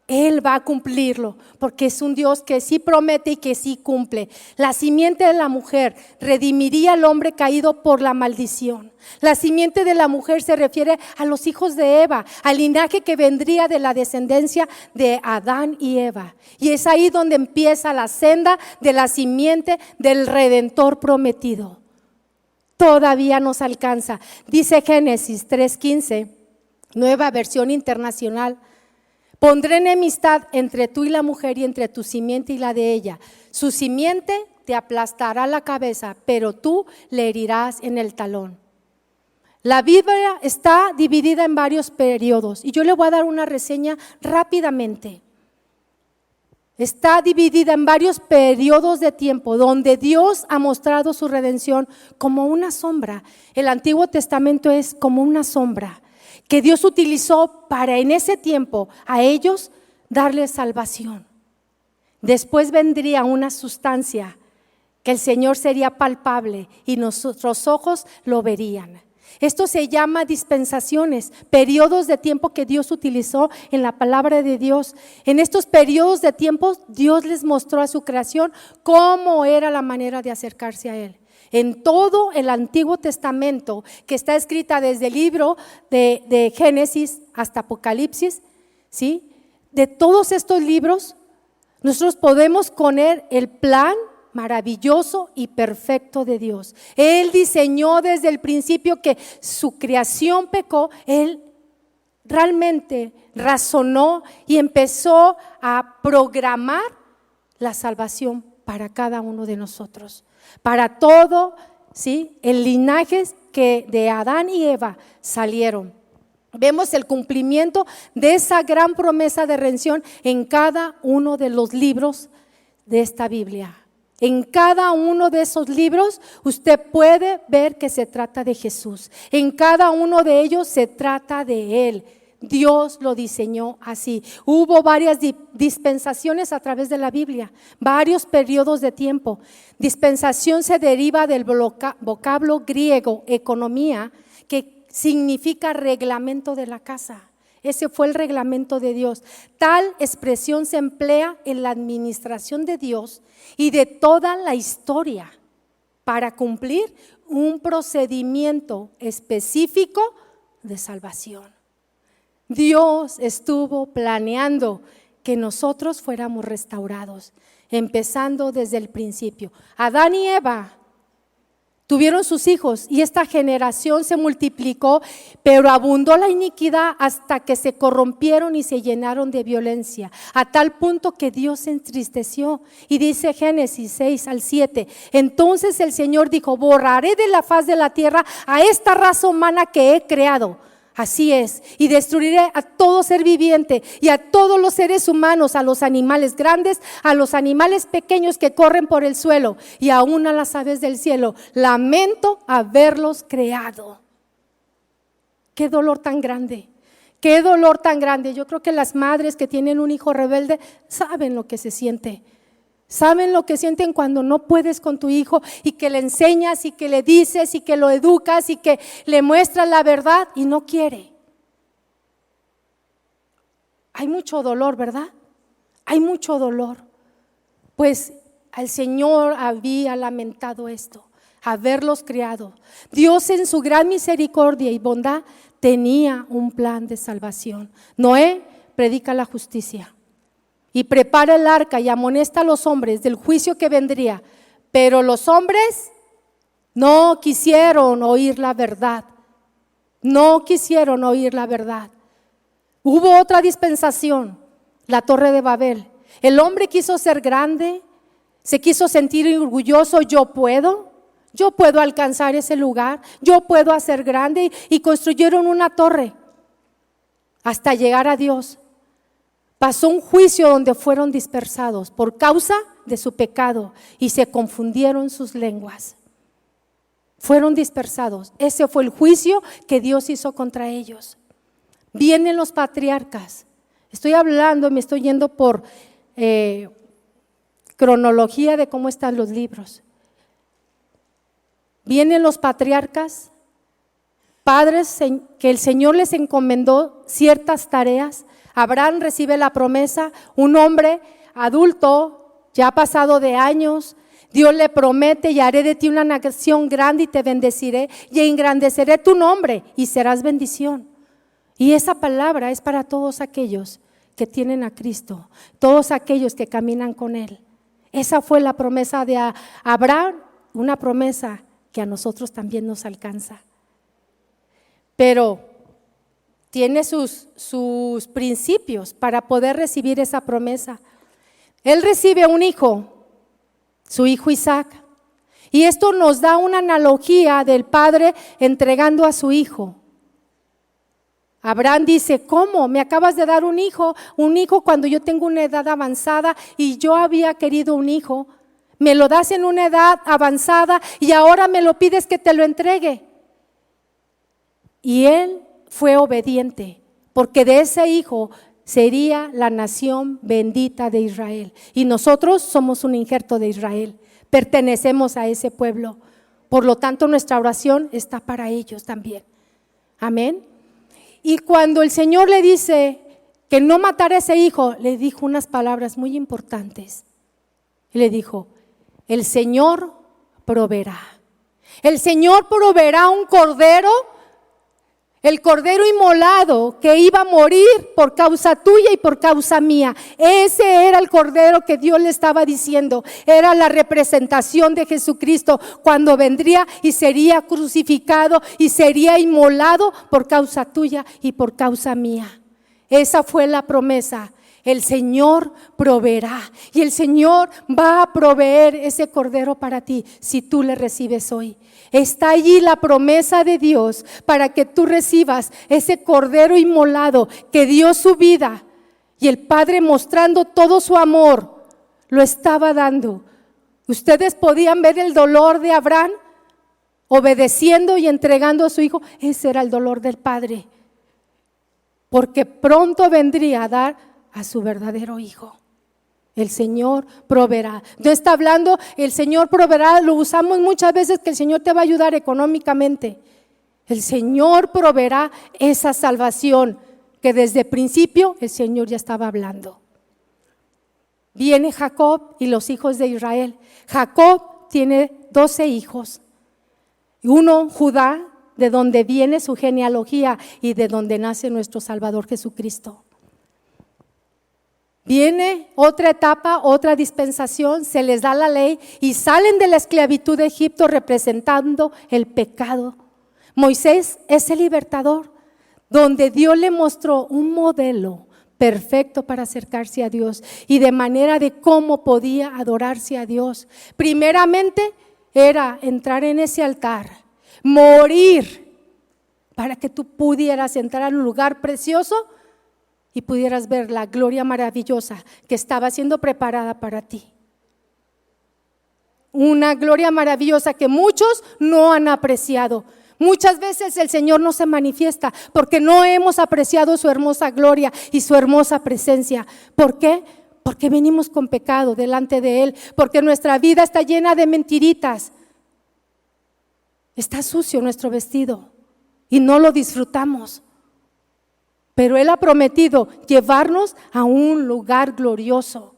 Él va a cumplirlo, porque es un Dios que sí promete y que sí cumple. La simiente de la mujer redimiría al hombre caído por la maldición. La simiente de la mujer se refiere a los hijos de Eva, al linaje que vendría de la descendencia de Adán y Eva. Y es ahí donde empieza la senda de la simiente del Redentor prometido. Todavía nos alcanza. Dice Génesis 3:15, nueva versión internacional. Pondré enemistad entre tú y la mujer y entre tu simiente y la de ella. Su simiente te aplastará la cabeza, pero tú le herirás en el talón. La Biblia está dividida en varios periodos y yo le voy a dar una reseña rápidamente. Está dividida en varios periodos de tiempo donde Dios ha mostrado su redención como una sombra. El Antiguo Testamento es como una sombra que Dios utilizó para en ese tiempo a ellos darles salvación. Después vendría una sustancia que el Señor sería palpable y nuestros ojos lo verían. Esto se llama dispensaciones, periodos de tiempo que Dios utilizó en la palabra de Dios. En estos periodos de tiempo Dios les mostró a su creación cómo era la manera de acercarse a Él. En todo el Antiguo Testamento, que está escrita desde el libro de Génesis hasta Apocalipsis, ¿sí? De todos estos libros, nosotros podemos poner el plan maravilloso y perfecto de Dios. Él diseñó desde el principio que su creación pecó, Él realmente razonó y empezó a programar la salvación para cada uno de nosotros. Para todo, ¿sí? El linaje que de Adán y Eva salieron. Vemos el cumplimiento de esa gran promesa de redención en cada uno de los libros de esta Biblia. En cada uno de esos libros usted puede ver que se trata de Jesús. En cada uno de ellos se trata de Él. Dios lo diseñó así. Hubo varias dispensaciones a través de la Biblia, varios periodos de tiempo. Dispensación se deriva del vocablo griego economía, que significa reglamento de la casa. Ese fue el reglamento de Dios. Tal expresión se emplea en la administración de Dios y de toda la historia para cumplir un procedimiento específico de salvación. Dios estuvo planeando que nosotros fuéramos restaurados, empezando desde el principio. Adán y Eva tuvieron sus hijos y esta generación se multiplicó, pero abundó la iniquidad hasta que se corrompieron y se llenaron de violencia, a tal punto que Dios se entristeció. Y dice Génesis 6-7, entonces el Señor dijo: borraré de la faz de la tierra a esta raza humana que he creado. Así es, y destruiré a todo ser viviente y a todos los seres humanos, a los animales grandes, a los animales pequeños que corren por el suelo y aún a las aves del cielo. Lamento haberlos creado. Qué dolor tan grande, qué dolor tan grande. Yo creo que las madres que tienen un hijo rebelde saben lo que se siente. Saben lo que sienten cuando no puedes con tu hijo y que le enseñas y que le dices y que lo educas y que le muestras la verdad y no quiere. Hay mucho dolor, ¿verdad? Hay mucho dolor. Pues al Señor había lamentado esto, haberlos criado. Dios en su gran misericordia y bondad tenía un plan de salvación. Noé predica la justicia y prepara el arca y amonesta a los hombres del juicio que vendría, pero los hombres no quisieron oír la verdad, no quisieron oír la verdad. Hubo otra dispensación, la Torre de Babel. El hombre quiso ser grande, se quiso sentir orgulloso. Yo puedo alcanzar ese lugar, yo puedo hacer grande, y construyeron una torre hasta llegar a Dios. Pasó un juicio donde fueron dispersados por causa de su pecado y se confundieron sus lenguas. Fueron dispersados. Ese fue el juicio que Dios hizo contra ellos. Vienen los patriarcas. Estoy hablando, me estoy yendo por cronología de cómo están los libros. Vienen los patriarcas, padres que el Señor les encomendó ciertas tareas. Abraham recibe la promesa, un hombre adulto, ya pasado de años. Dios le promete: y haré de ti una nación grande y te bendeciré y engrandeceré tu nombre y serás bendición. Y esa palabra es para todos aquellos que tienen a Cristo, todos aquellos que caminan con Él. Esa fue la promesa de Abraham, una promesa que a nosotros también nos alcanza. Pero tiene sus principios para poder recibir esa promesa. Él recibe un hijo, su hijo Isaac, y esto nos da una analogía del padre entregando a su hijo. Abraham dice: ¿cómo? Me acabas de dar un hijo cuando yo tengo una edad avanzada y yo había querido un hijo. Me lo das en una edad avanzada y ahora me lo pides que te lo entregue. Y él fue obediente, porque de ese hijo sería la nación bendita de Israel. Y nosotros somos un injerto de Israel, pertenecemos a ese pueblo. Por lo tanto, nuestra oración está para ellos también. Amén. Y cuando el Señor le dice que no matara a ese hijo, le dijo unas palabras muy importantes. Le dijo: el Señor proveerá. El Señor proveerá un cordero, el cordero inmolado que iba a morir por causa tuya y por causa mía. Ese era el cordero que Dios le estaba diciendo. Era la representación de Jesucristo cuando vendría y sería crucificado y sería inmolado por causa tuya y por causa mía. Esa fue la promesa. El Señor proveerá, y el Señor va a proveer ese cordero para ti si tú le recibes hoy. Está allí la promesa de Dios para que tú recibas ese cordero inmolado que dio su vida, y el Padre, mostrando todo su amor, lo estaba dando Ustedes podían ver el dolor de Abraham obedeciendo y entregando a su hijo. Ese era el dolor del padre, porque pronto vendría a dar a su verdadero hijo. El Señor proveerá. No está hablando, el Señor proveerá, lo usamos muchas veces, que el Señor te va a ayudar económicamente. El Señor proveerá esa salvación que desde el principio el Señor ya estaba hablando. Viene Jacob y los hijos de Israel. Jacob tiene 12 hijos. Uno, Judá, de donde viene su genealogía y de donde nace nuestro Salvador Jesucristo. Viene otra etapa, otra dispensación, se les da la ley y salen de la esclavitud de Egipto representando el pecado. Moisés es el libertador, donde Dios le mostró un modelo perfecto para acercarse a Dios y de manera de cómo podía adorarse a Dios. Primeramente era entrar en ese altar, morir para que tú pudieras entrar a un lugar precioso y pudieras ver la gloria maravillosa que estaba siendo preparada para ti. Una gloria maravillosa que muchos no han apreciado. Muchas veces el Señor no se manifiesta porque no hemos apreciado su hermosa gloria y su hermosa presencia. ¿Por qué? Porque venimos con pecado delante de Él, porque nuestra vida está llena de mentiritas. Está sucio nuestro vestido y no lo disfrutamos. Pero Él ha prometido llevarnos a un lugar glorioso,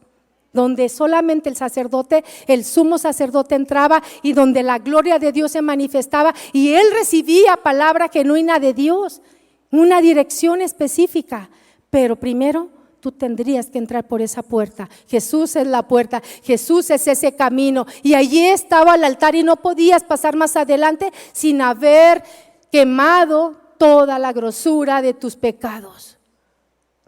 donde solamente el sacerdote, el sumo sacerdote entraba y donde la gloria de Dios se manifestaba y Él recibía palabra genuina de Dios, una dirección específica. Pero primero tú tendrías que entrar por esa puerta. Jesús es la puerta, Jesús es ese camino y allí estaba el altar y no podías pasar más adelante sin haber quemado toda la grosura de tus pecados.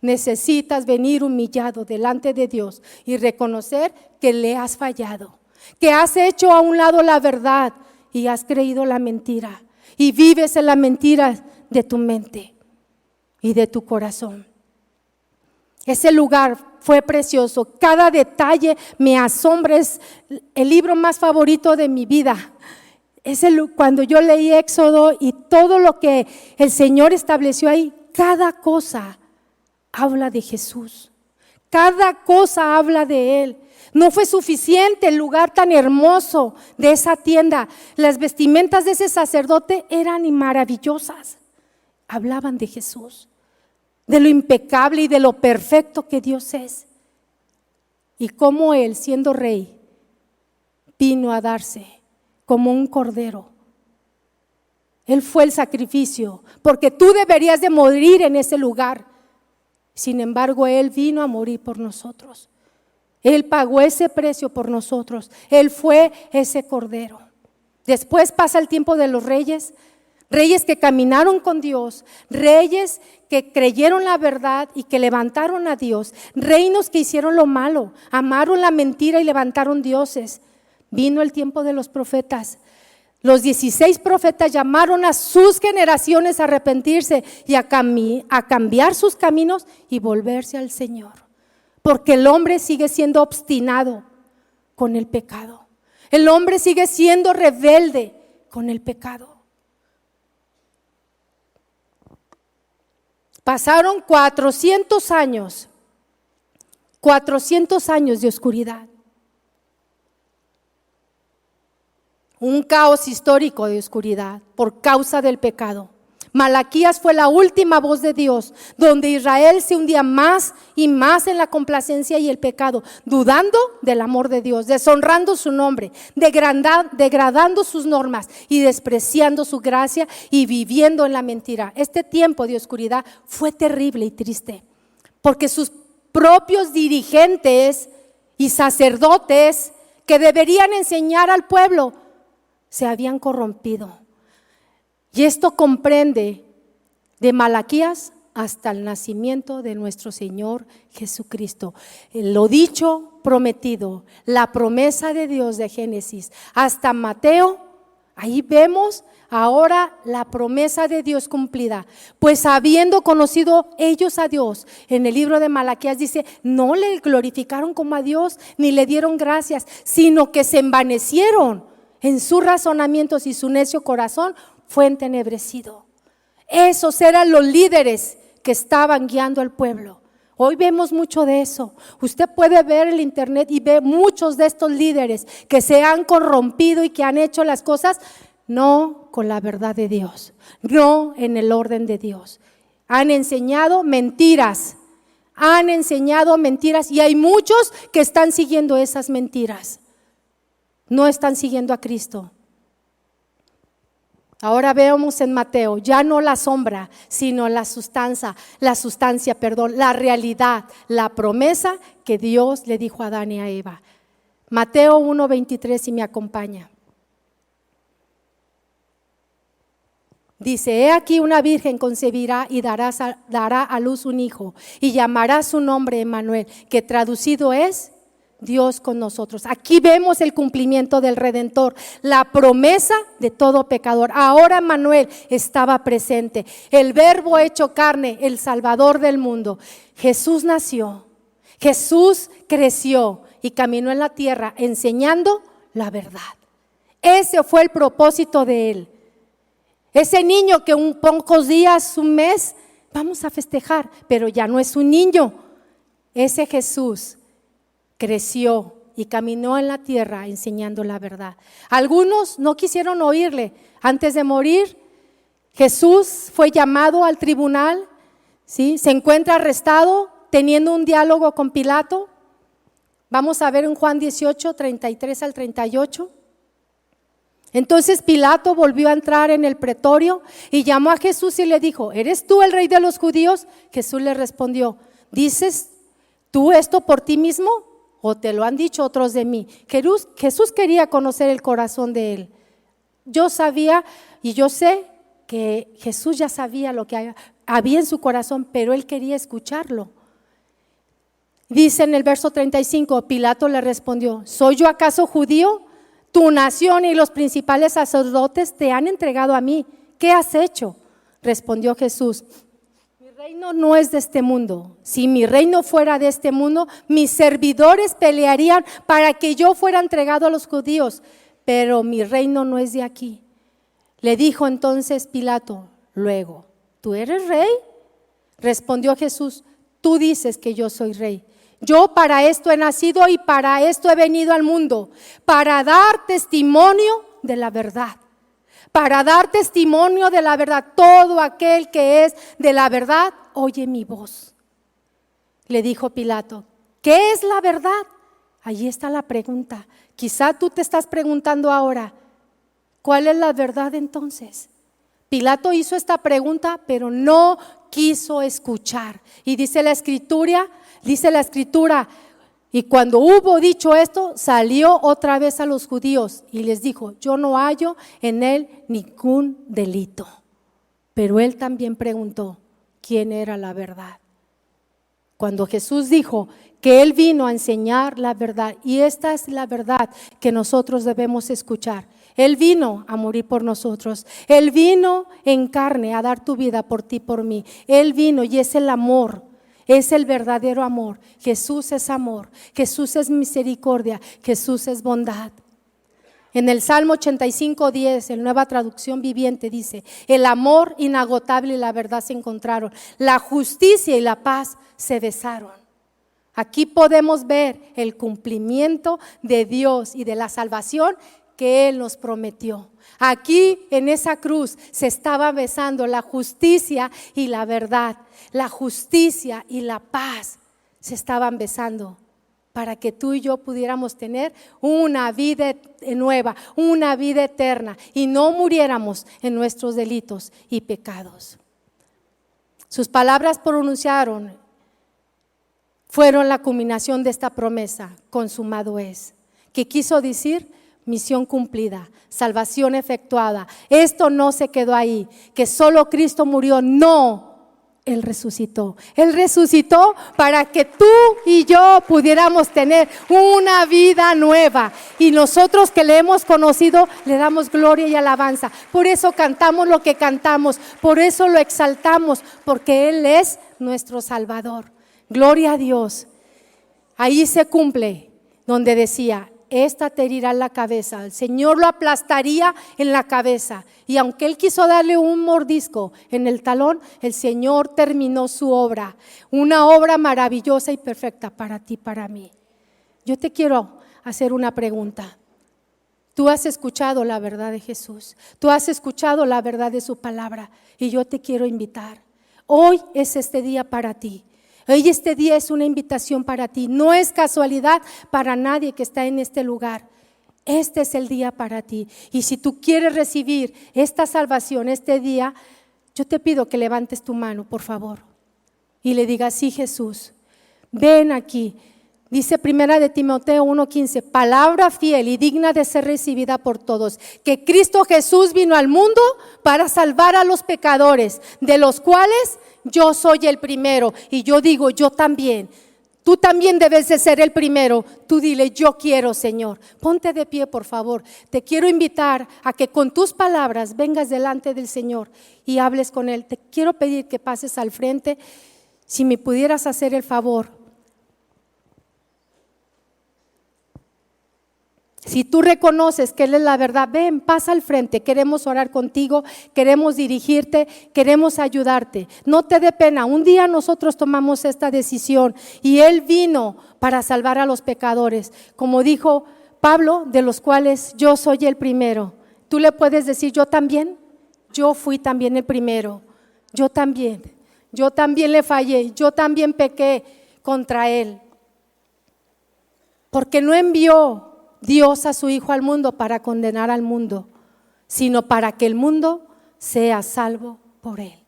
Necesitas venir humillado delante de Dios y reconocer que le has fallado, que has hecho a un lado la verdad y has creído la mentira y vives en la mentira de tu mente y de tu corazón. Ese lugar fue precioso, cada detalle me asombra, es el libro más favorito de mi vida. Cuando yo leí Éxodo y todo lo que el Señor estableció ahí, cada cosa habla de Jesús, cada cosa habla de Él. No fue suficiente el lugar tan hermoso de esa tienda, las vestimentas de ese sacerdote eran maravillosas, hablaban de Jesús, de lo impecable y de lo perfecto que Dios es, y cómo Él, siendo rey, vino a darse como un cordero. Él fue el sacrificio, porque tú deberías de morir en ese lugar. Sin embargo, Él vino a morir por nosotros. Él pagó ese precio por nosotros. Él fue ese cordero. Después pasa el tiempo de los reyes, reyes que caminaron con Dios, reyes que creyeron la verdad y que levantaron a Dios, reinos que hicieron lo malo, amaron la mentira y levantaron dioses. Vino el tiempo de los profetas. Los 16 profetas llamaron a sus generaciones a arrepentirse y a cambiar sus caminos y volverse al Señor. Porque el hombre sigue siendo obstinado con el pecado. El hombre sigue siendo rebelde con el pecado. Pasaron 400 años de oscuridad. Un caos histórico de oscuridad por causa del pecado. Malaquías fue la última voz de Dios, donde Israel se hundía más y más en la complacencia y el pecado, dudando del amor de Dios, deshonrando su nombre, degradando sus normas y despreciando su gracia y viviendo en la mentira. Este tiempo de oscuridad fue terrible y triste, porque sus propios dirigentes y sacerdotes que deberían enseñar al pueblo se habían corrompido. Y esto comprende de Malaquías hasta el nacimiento de nuestro Señor Jesucristo. Lo dicho, prometido, la promesa de Dios de Génesis, hasta Mateo, Ahí vemos ahora la promesa de Dios cumplida. Pues habiendo conocido ellos a Dios, en el libro de Malaquías dice, no le glorificaron como a Dios, ni le dieron gracias, sino que se envanecieron en sus razonamientos y su necio corazón fue entenebrecido. Esos eran los líderes que estaban guiando al pueblo. Hoy vemos mucho de eso. Usted puede ver el internet y ve muchos de estos líderes que se han corrompido y que han hecho las cosas no con la verdad de Dios, no en el orden de Dios. Han enseñado mentiras y hay muchos que están siguiendo esas mentiras. No están siguiendo a Cristo. Ahora vemos en Mateo, ya no la sombra, sino la sustancia, la realidad, la promesa que Dios le dijo a Adán y a Eva. Mateo 1:23, si me acompaña. Dice, he aquí una virgen concebirá y dará a luz un hijo y llamará su nombre Emmanuel, que traducido es Dios con nosotros. Aquí vemos el cumplimiento del Redentor, la promesa de todo pecador. Ahora Emmanuel estaba presente, el Verbo hecho carne, el Salvador del mundo. Jesús nació, Jesús creció y caminó en la tierra enseñando la verdad. Ese fue el propósito de él. Ese niño que un pocos días, un mes, vamos a festejar, pero ya no es un niño. Ese Jesús creció y caminó en la tierra enseñando la verdad. Algunos no quisieron oírle. Antes de morir, Jesús fue llamado al tribunal, ¿sí? Se encuentra arrestado teniendo un diálogo con Pilato. Vamos a ver en Juan 18, 33 al 38. Entonces Pilato volvió a entrar en el pretorio y llamó a Jesús y le dijo, ¿eres tú el rey de los judíos? Jesús le respondió, ¿dices tú esto por ti mismo o te lo han dicho otros de mí? Jesús quería conocer el corazón de él. Yo sabía y yo sé que Jesús ya sabía lo que había en su corazón, pero él quería escucharlo. Dice en el verso 35, Pilato le respondió, ¿soy yo acaso judío? Tu nación y los principales sacerdotes te han entregado a mí. ¿Qué has hecho? Respondió Jesús, mi reino no es de este mundo. Si mi reino fuera de este mundo, mis servidores pelearían para que yo fuera entregado a los judíos, pero mi reino no es de aquí. Le dijo entonces Pilato, luego, ¿tú eres rey? Respondió Jesús, tú dices que yo soy rey. Yo para esto he nacido y para esto he venido al mundo, para dar testimonio de la verdad. Para dar testimonio de la verdad. Todo aquel que es de la verdad, oye mi voz. Le dijo Pilato, ¿qué es la verdad? Allí está la pregunta. Quizá tú te estás preguntando ahora, ¿cuál es la verdad entonces? Pilato hizo esta pregunta, pero no quiso escuchar. Y dice la escritura, y cuando hubo dicho esto, salió otra vez a los judíos y les dijo, yo no hallo en él ningún delito. Pero él también preguntó, ¿quién era la verdad? Cuando Jesús dijo que él vino a enseñar la verdad, y esta es la verdad que nosotros debemos escuchar. Él vino a morir por nosotros. Él vino en carne a dar tu vida por ti, por mí. Él vino y es el amor. Es el verdadero amor. Jesús es amor, Jesús es misericordia, Jesús es bondad. En el Salmo 85:10, en Nueva Traducción Viviente dice, el amor inagotable y la verdad se encontraron, la justicia y la paz se besaron. Aquí podemos ver el cumplimiento de Dios y de la salvación que Él nos prometió. Aquí en esa cruz se estaba besando la justicia y la verdad, la justicia y la paz se estaban besando para que tú y yo pudiéramos tener una vida nueva, una vida eterna y no muriéramos en nuestros delitos y pecados. Sus palabras pronunciaron fueron la culminación de esta promesa, consumado es, que quiso decir misión cumplida, salvación efectuada. Esto no se quedó ahí, que solo Cristo murió, no, Él resucitó. Él resucitó para que tú y yo pudiéramos tener una vida nueva. Y nosotros que le hemos conocido, le damos gloria y alabanza. Por eso cantamos lo que cantamos. Por eso lo exaltamos, porque Él es nuestro Salvador. Gloria a Dios. Ahí se cumple donde decía: esta te herirá la cabeza. El Señor lo aplastaría en la cabeza. Y aunque Él quiso darle un mordisco en el talón, el Señor terminó su obra. Una obra maravillosa y perfecta para ti, para mí. Yo te quiero hacer una pregunta. Tú has escuchado la verdad de Jesús. Tú has escuchado la verdad de su palabra. Y yo te quiero invitar. Hoy es este día para ti. Hoy este día es una invitación para ti. No es casualidad para nadie que está en este lugar. Este es el día para ti. Y si tú quieres recibir esta salvación este día, yo te pido que levantes tu mano, por favor, y le digas: sí, Jesús, ven aquí. Dice 1 Timoteo 1:15, palabra fiel y digna de ser recibida por todos, que Cristo Jesús vino al mundo para salvar a los pecadores, de los cuales yo soy el primero. Y yo digo: yo también. Tú también debes de ser el primero. Tú dile: yo quiero, Señor. Ponte de pie, por favor. Te quiero invitar a que con tus palabras vengas delante del Señor y hables con Él. Te quiero pedir que pases al frente. Si me pudieras hacer el favor. Si tú reconoces que Él es la verdad, ven, pasa al frente. Queremos orar contigo, queremos dirigirte, queremos ayudarte. No te dé pena. Un día nosotros tomamos esta decisión y Él vino para salvar a los pecadores. Como dijo Pablo, de los cuales yo soy el primero. Tú le puedes decir: yo también. Yo fui también el primero. Yo también le fallé. Yo también pequé contra Él. Porque no envió Dios a su Hijo al mundo para condenar al mundo, sino para que el mundo sea salvo por Él.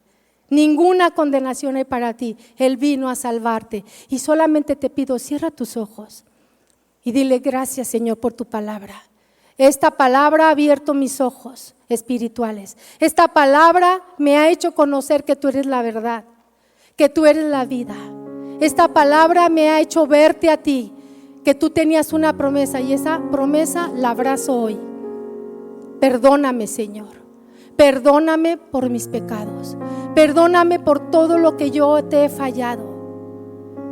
Ninguna condenación hay para ti. Él vino a salvarte. Y solamente te pido: cierra tus ojos y dile: gracias, Señor, por tu palabra. Esta palabra ha abierto mis ojos espirituales. Esta palabra me ha hecho conocer que tú eres la verdad, que tú eres la vida. Esta palabra me ha hecho verte a ti, que tú tenías una promesa, y esa promesa la abrazo hoy. Perdóname, Señor. Perdóname por mis pecados. Perdóname por todo lo que yo te he fallado.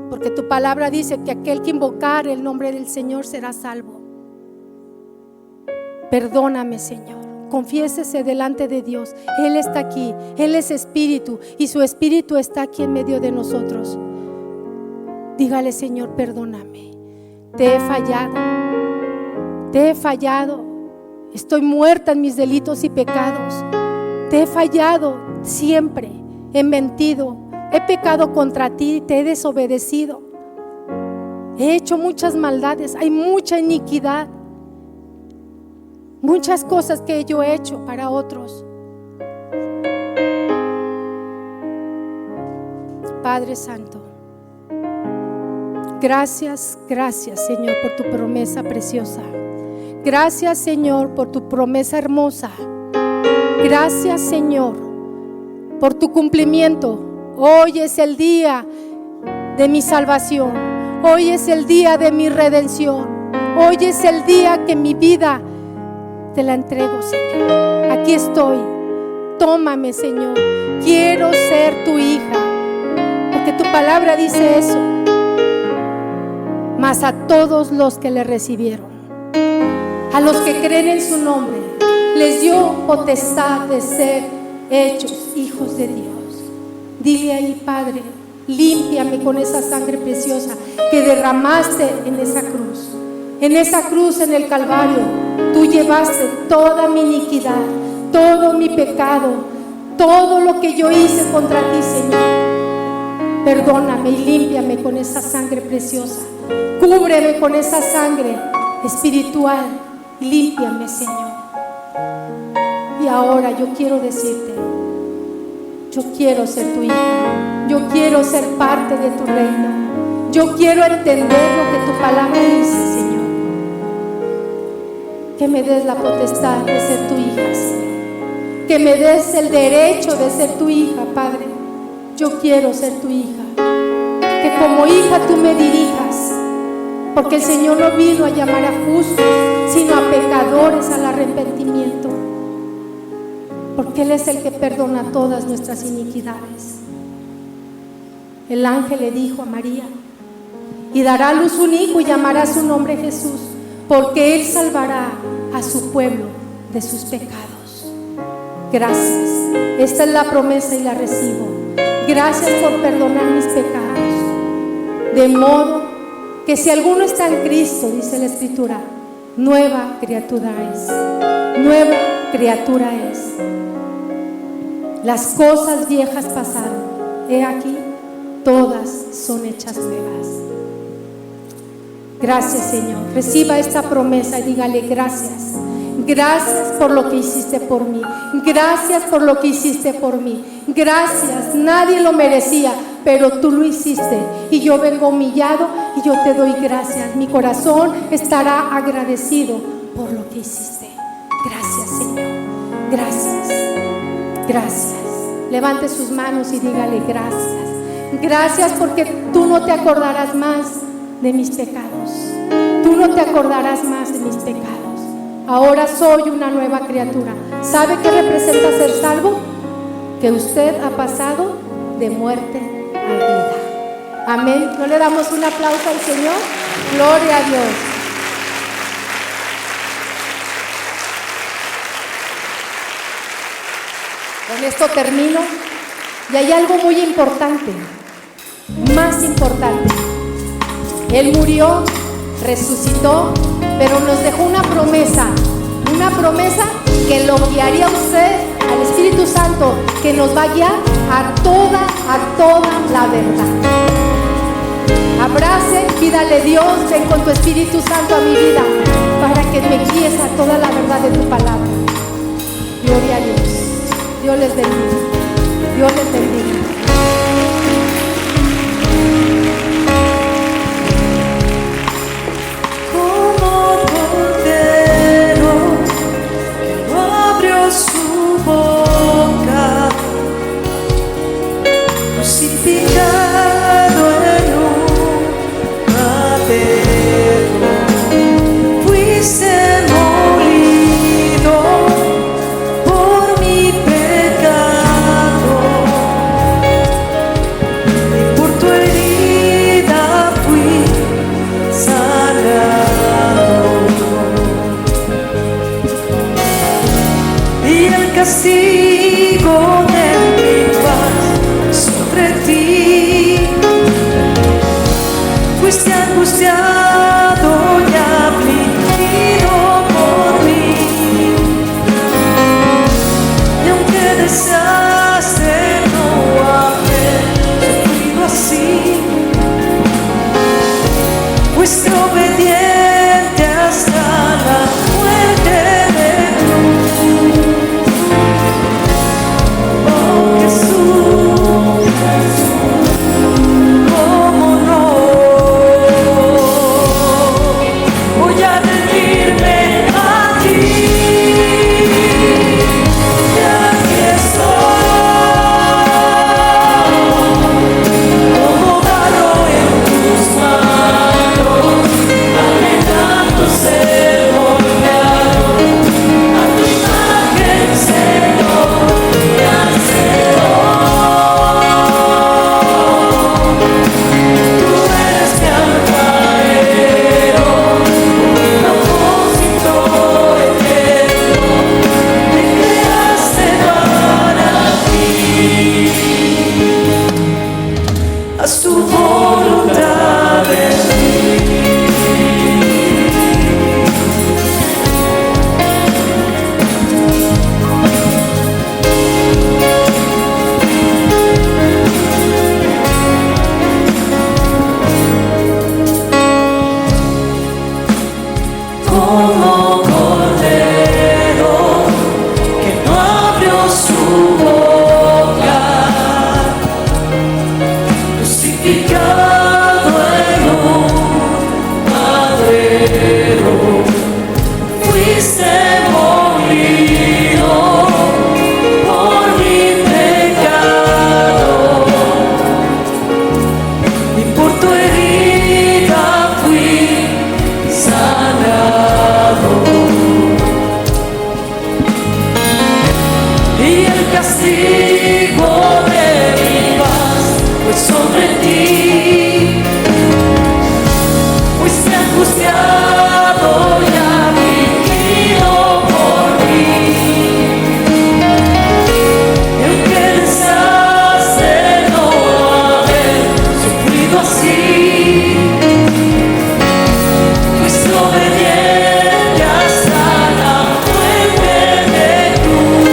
Porque tu palabra dice que aquel que invocar el nombre del Señor será salvo. Perdóname, Señor. Confiésese delante de Dios. Él está aquí. Él es espíritu y su espíritu está aquí en medio de nosotros. Dígale: Señor, perdóname. Te he fallado, estoy muerta en mis delitos y pecados, te he fallado siempre, he mentido, he pecado contra ti, te he desobedecido, he hecho muchas maldades, hay mucha iniquidad, muchas cosas que yo he hecho para otros. Padre Santo, gracias, Señor, por tu promesa preciosa. Gracias, Señor, por tu promesa hermosa. Gracias, Señor, por tu cumplimiento. Hoy es el día de mi salvación. Hoy es el día de mi redención. Hoy es el día que mi vida te la entrego, Señor. Aquí estoy. Tómame, Señor. Quiero ser tu hija, porque tu palabra dice eso. Mas a todos los que le recibieron, a los que creen en su nombre, les dio potestad de ser hechos hijos de Dios. Dile ahí: Padre, límpiame con esa sangre preciosa que derramaste en esa cruz. En esa cruz, en el Calvario, tú llevaste toda mi iniquidad, todo mi pecado, todo lo que yo hice contra ti, Señor. Perdóname y límpiame con esa sangre preciosa. Cúbreme con esa sangre espiritual. Límpiame, Señor. Y ahora yo quiero decirte: yo quiero ser tu hija. Yo quiero ser parte de tu reino. Yo quiero entender lo que tu palabra dice, Señor. Que me des la potestad de ser tu hija, Señor. Que me des el derecho de ser tu hija, Padre. yo quiero ser tu hija. Que como hija tú me dirijas, porque el Señor no vino a llamar a justos, sino a pecadores al arrepentimiento, porque Él es el que perdona todas nuestras iniquidades. El ángel le dijo a María: y dará a luz un hijo y llamará su nombre Jesús, porque Él salvará a su pueblo de sus pecados. Gracias, esta es la promesa y la recibo. Gracias por perdonar mis pecados, de modo que si alguno está en Cristo, dice la Escritura, nueva criatura es. Nueva criatura es. Las cosas viejas pasaron, he aquí, todas son hechas nuevas. Gracias, Señor. Reciba esta promesa y dígale gracias. Gracias por lo que hiciste por mí. Gracias por lo que hiciste por mí. Gracias, nadie lo merecía, pero tú lo hiciste. Y yo vengo humillado y yo te doy gracias. Mi corazón estará agradecido por lo que hiciste. Gracias, Señor. Gracias. Gracias. Levante sus manos y dígale gracias. Gracias porque tú no te acordarás más de mis pecados. Tú no te acordarás más de mis pecados. Ahora soy una nueva criatura. ¿Sabe qué representa ser salvo? Que usted ha pasado de muerte a vida. Amén. ¿No le damos un aplauso al Señor? Gloria a Dios. Con esto termino. Y hay algo muy importante, más importante. Él murió, resucitó, pero nos dejó una promesa que lo guiaría a usted, al Espíritu Santo, que nos va a guiar a toda la verdad. Abrace, pídale: Dios, ven con tu Espíritu Santo a mi vida para que me guíes a toda la verdad de tu palabra. Gloria a Dios. Dios les bendiga. Dios les bendiga. Su boca crucificado en un madero, fuiste molido por mi pecado, y por tu herida fui sanado. Y el castigo de mi paz sobre ti, fuiste angustiado y afligido por mí, y aunque deseaste no haber sufrido así, fuiste obediente hasta la muerte de cruz. ¿Cómo no? Voy a rendirme a ti. Y aquí estoy. castigo de mi paz fue sobre ti. Fuiste angustiado y afligido por mí. Y aunque deseaste no haber sufrido así, fuiste obediente hasta la muerte de cruz.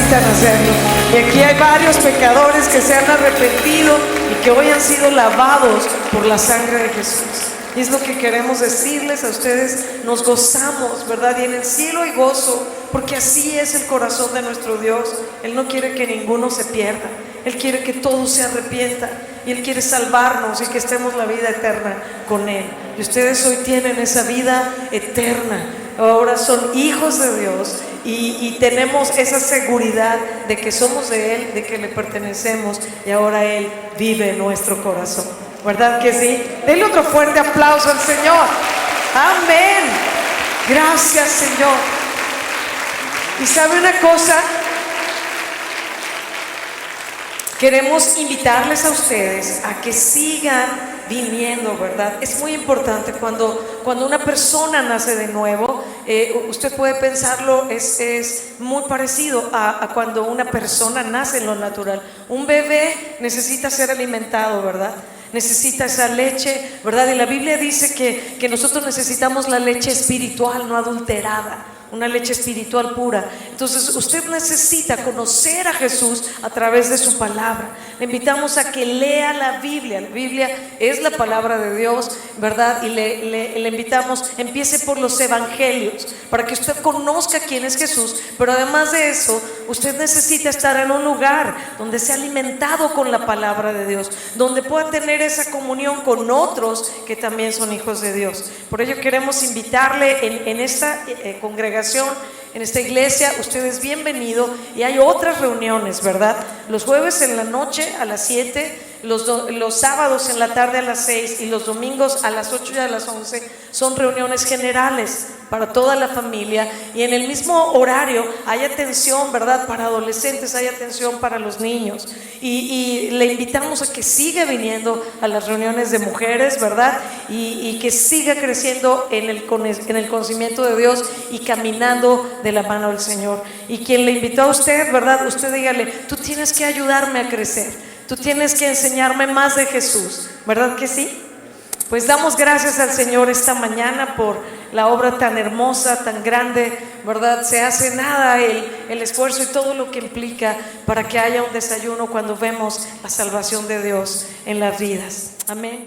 necesitan hacerlo. Y aquí hay varios pecadores que se han arrepentido y que hoy han sido lavados por la sangre de Jesús. Y es lo que queremos decirles a ustedes. Nos gozamos, ¿verdad? Y en el cielo hay gozo, porque así es el corazón de nuestro Dios. Él no quiere que ninguno se pierda. Él quiere que todos se arrepientan. Y Él quiere salvarnos y que estemos la vida eterna con Él. Y ustedes hoy tienen esa vida eterna. Ahora son hijos de Dios y tenemos esa seguridad de que somos de Él, de que le pertenecemos, y ahora Él vive en nuestro corazón. ¿Verdad que sí? Denle otro fuerte aplauso al Señor. Amén. Gracias, Señor. Y sabe una cosa, queremos invitarles a ustedes a que sigan viniendo, ¿verdad? Es muy importante cuando una persona nace de nuevo. Usted puede pensarlo, es muy parecido a cuando una persona nace en lo natural. Un bebé necesita ser alimentado, ¿verdad? Necesita esa leche, ¿verdad? Y la Biblia dice que nosotros necesitamos la leche espiritual, no adulterada, una leche espiritual pura. Entonces usted necesita conocer a Jesús a través de su palabra. Le invitamos a que lea la Biblia. La Biblia es la palabra de Dios, ¿verdad? Y le invitamos, empiece por los evangelios, para que usted conozca quién es Jesús. Pero además de eso, usted necesita estar en un lugar donde sea alimentado con la palabra de Dios, donde pueda tener esa comunión con otros que también son hijos de Dios. Por ello queremos invitarle en esta congregación, en esta iglesia. Usted es bienvenido, y hay otras reuniones, ¿verdad? Los jueves en la noche a las 7, los sábados en la tarde a las 6 y los domingos a las 8 y a las 11 son reuniones generales para toda la familia, y en el mismo horario hay atención, ¿verdad? Para adolescentes, hay atención para los niños, y le invitamos a que siga viniendo a las reuniones de mujeres, ¿verdad? Y que siga creciendo en el conocimiento de Dios y caminando de la mano del Señor. Y quien le invitó a usted, ¿verdad? Usted dígale: tú tienes que ayudarme a crecer, tú tienes que enseñarme más de Jesús, ¿verdad que sí? Pues damos gracias al Señor esta mañana por la obra tan hermosa, tan grande, ¿verdad? Se hace nada el esfuerzo y todo lo que implica para que haya un desayuno cuando vemos la salvación de Dios en las vidas. Amén.